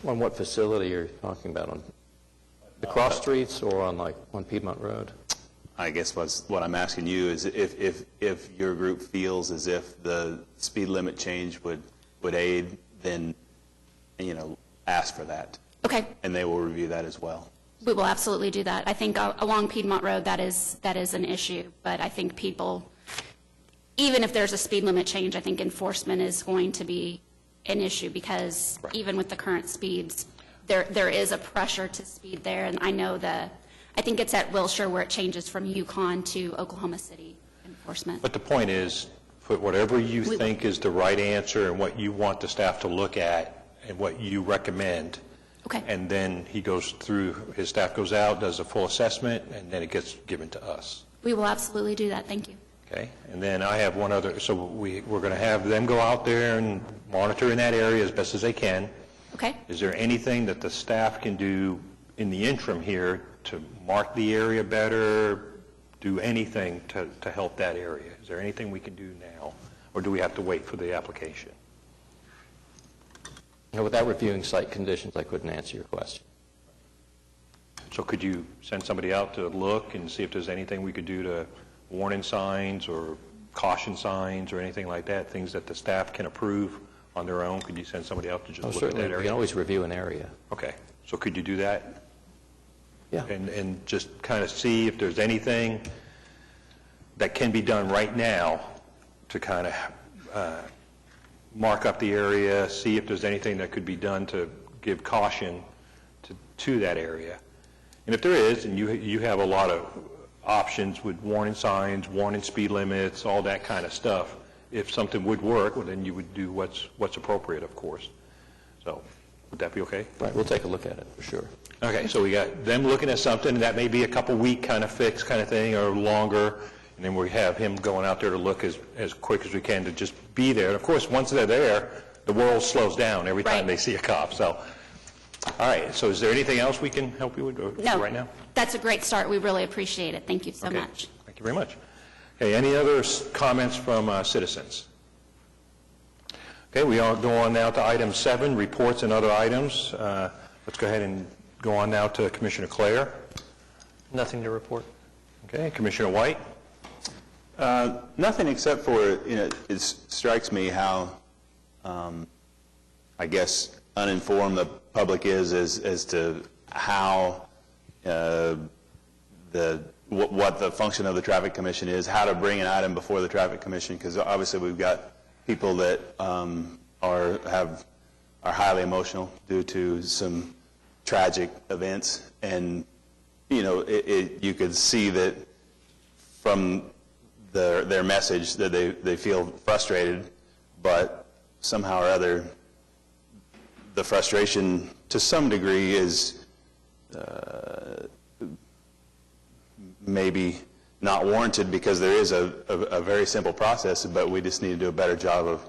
On what facility are you talking about? On the cross streets or on Piedmont Road? I guess what I'm asking you is if your group feels as if the speed limit change would aid, then, ask for that. Okay. And they will review that as well. We will absolutely do that. I think along Piedmont Road, that is an issue, but I think people, even if there's a speed limit change, I think enforcement is going to be an issue, because even with the current speeds, there is a pressure to speed there, and I think it's at Wilshire where it changes from Yukon to Oklahoma City enforcement. But the point is, put whatever you think is the right answer and what you want the staff to look at and what you recommend. Okay. And then his staff goes out, does a full assessment, and then it gets given to us. We will absolutely do that. Thank you. Okay? And then I have one other, so we're going to have them go out there and monitor in that area as best as they can. Okay. Is there anything that the staff can do in the interim here to mark the area better, do anything to help that area? Is there anything we can do now, or do we have to wait for the application? Without reviewing site conditions, I couldn't answer your question. So could you send somebody out to look and see if there's anything we could do to warning signs or caution signs or anything like that, things that the staff can approve on their own? Could you send somebody out to just look at that Certainly, area? we can always review an area. Okay. So could you do that? Yeah. And just kind of see if there's anything that can be done right now to kind of mark up the area, see if there's anything that could be done to give caution to that area. And if there is, and you have a lot of options with warning signs, warning speed limits, all that kind of stuff, if something would work, well, then you would do what's appropriate, of course. So would that be okay? Right, we'll take a look at it, for sure. Okay, so we got them looking at something, that may be a couple-week kind of fix kind of thing, or longer, and then we have him going out there to look as quick as we can to just be there. And of course, once they're there, the world slows down every time they see a cop. So, all right, so is there anything else we can help you with right now? That's a great start. We really appreciate it. Thank you so much. Thank you very much. Okay, any other comments from citizens? Okay, we are go on now to item 7, reports and other items. Let's go ahead and go on now to Commissioner Clare. Nothing to report. Okay, Commissioner White. Nothing except for, it strikes me how, I guess, uninformed the public is as to how what the function of the Traffic Commission is, how to bring an item before the Traffic Commission, because obviously we've got people that are highly emotional due to some tragic events, and you could see that from their message that they feel frustrated, but somehow or other the frustration to some degree is maybe not warranted, because there is a very simple process, but we just need to do a better job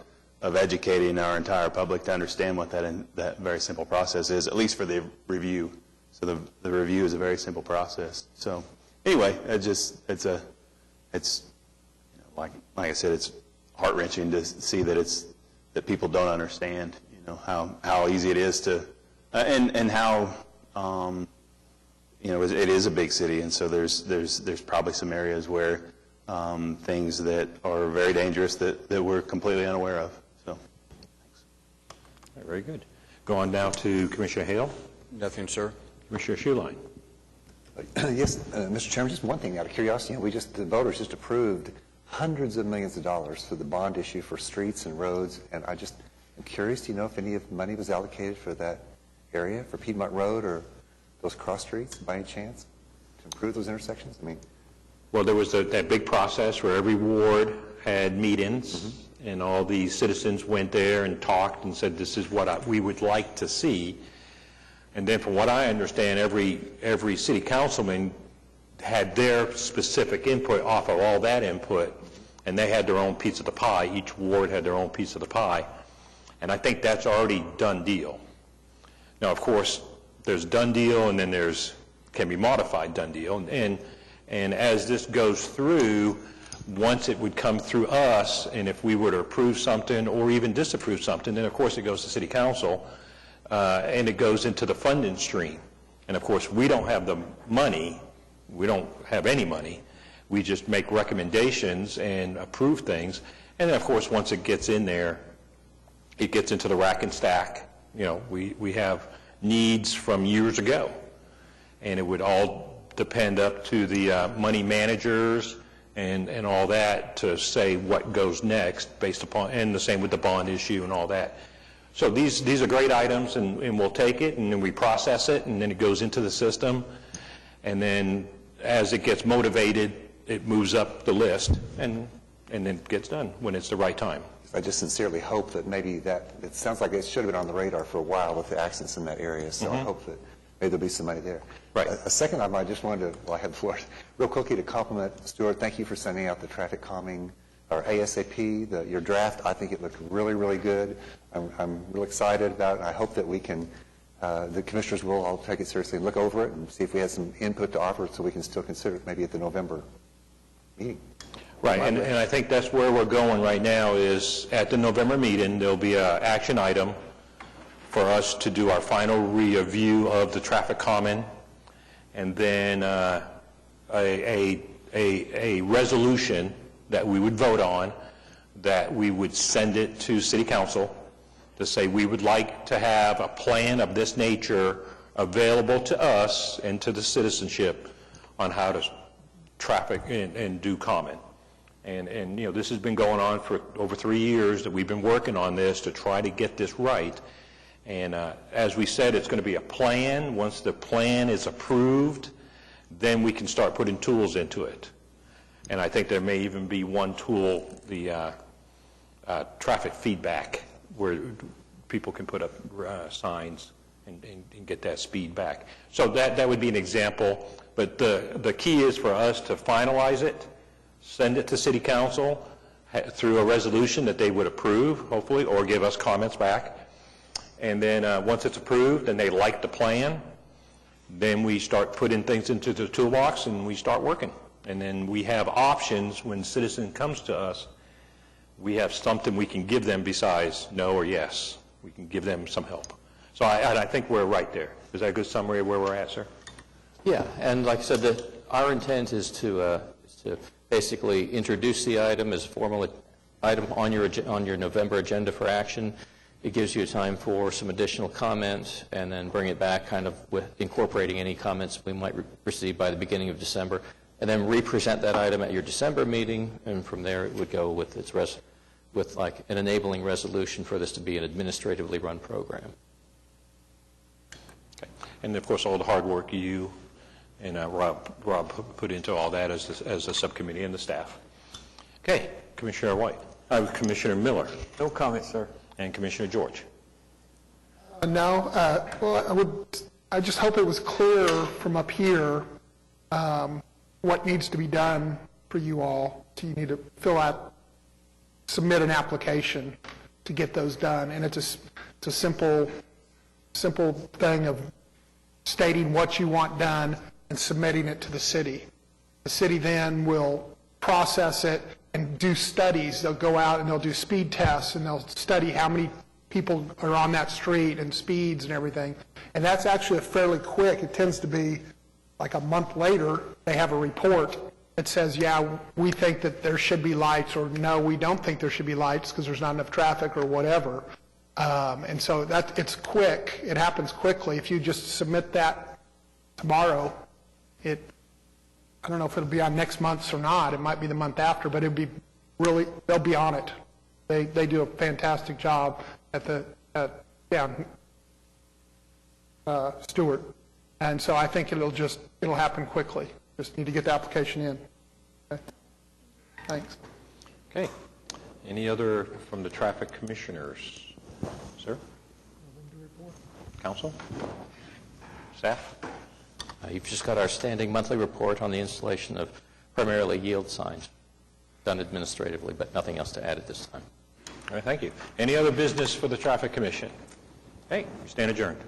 of educating our entire public to understand what that very simple process is, at least for the review. So the review is a very simple process. So anyway, it's like I said, it's heart-wrenching to see that people don't understand, how easy it is to, and how, it is a big city, and so there's probably some areas where things that are very dangerous that we're completely unaware of. So, thanks. Very good. Go on now to Commissioner Hale. Nothing, sir. Commissioner Schuline. Yes, Mr. Chairman, just one thing out of curiosity. The voters just approved hundreds of millions of dollars for the bond issue for streets and roads, and I'm curious, do you know if any of the money was allocated for that area, for Piedmont Road or those cross streets by any chance, to improve those intersections? Well, there was that big process where every ward had meetings, and all the citizens went there and talked and said, this is what we would like to see. And then from what I understand, every city councilman had their specific input off of all that input, and they had their own piece of the pie. Each ward had their own piece of the pie. And I think that's already done deal. Now, of course, there's done deal, and then can be modified done deal. And as this goes through, once it would come through us, and if we were to approve something or even disapprove something, then of course it goes to City Council, and it goes into the funding stream. And of course, we don't have the money. We don't have any money. We just make recommendations and approve things. And then of course, once it gets in there, it gets into the rack and stack. We have needs from years ago, and it would all depend up to the money managers and all that to say what goes next based upon, and the same with the bond issue and all that. So these are great items, and we'll take it, and then we process it, and then it goes into the system, and then as it gets motivated, it moves up the list, and then it gets done when it's the right time. I just sincerely hope that maybe it sounds like it should have been on the radar for a while with the accidents in that area, so I hope that maybe there'll be some money there. Right. A second item, I just wanted to, while I have the floor, real quickly to compliment Stuart. Thank you for sending out the traffic calming, or ASAP, your draft. I think it looked really, really good. I'm really excited about it, and I hope that we can, the commissioners will all take it seriously and look over it and see if we have some input to offer so we can still consider it maybe at the November meeting. Right, and I think that's where we're going right now is at the November meeting, there'll be an action item for us to do our final review of the traffic common, and then a resolution that we would vote on, that we would send it to City Council to say we would like to have a plan of this nature available to us and to the citizenship on how to traffic and do common. And this has been going on for over 3 years that we've been working on this to try to get this right. And as we said, it's going to be a plan. Once the plan is approved, then we can start putting tools into it. And I think there may even be one tool, the traffic feedback, where people can put up signs and get that speed back. So that would be an example. But the key is for us to finalize it, send it to City Council through a resolution that they would approve, hopefully, or give us comments back. And then once it's approved and they like the plan, then we start putting things into the toolbox and we start working. And then we have options when citizen comes to us. We have something we can give them besides no or yes. We can give them some help. So I think we're right there. Is that a good summary of where we're at, sir? Yeah, and like I said, our intent is to basically introduce the item as a formal item on your November agenda for action. It gives you time for some additional comments, and then bring it back kind of with incorporating any comments we might receive by the beginning of December, and then re-present that item at your December meeting, and from there it would go with with like an enabling resolution for this to be an administratively run program. Okay. And of course, all the hard work you and Rob put into all that as a subcommittee and the staff. Okay, Commissioner White. Commissioner Miller. No comment, sir. And Commissioner George. No, well, I just hope it was clear from up here what needs to be done for you all. So you need to submit an application to get those done. And it's a simple thing of stating what you want done and submitting it to the city. The city then will process it and do studies. They'll go out and they'll do speed tests and they'll study how many people are on that street and speeds and everything. And that's actually fairly quick. It tends to be like a month later, they have a report that says, yeah, we think that there should be lights, or no, we don't think there should be lights because there's not enough traffic or whatever. And so it's quick. It happens quickly. If you just submit that tomorrow, I don't know if it'll be on next month's or not. It might be the month after, but they'll be on it. They do a fantastic job at Stewart. And so I think it'll happen quickly. Just need to get the application in. Okay. Thanks. Okay. Any other from the traffic commissioners? Sir? Council? Staff? You've just got our standing monthly report on the installation of primarily yield signs, done administratively, but nothing else to add at this time. All right, thank you. Any other business for the Traffic Commission? Hey, we stand adjourned.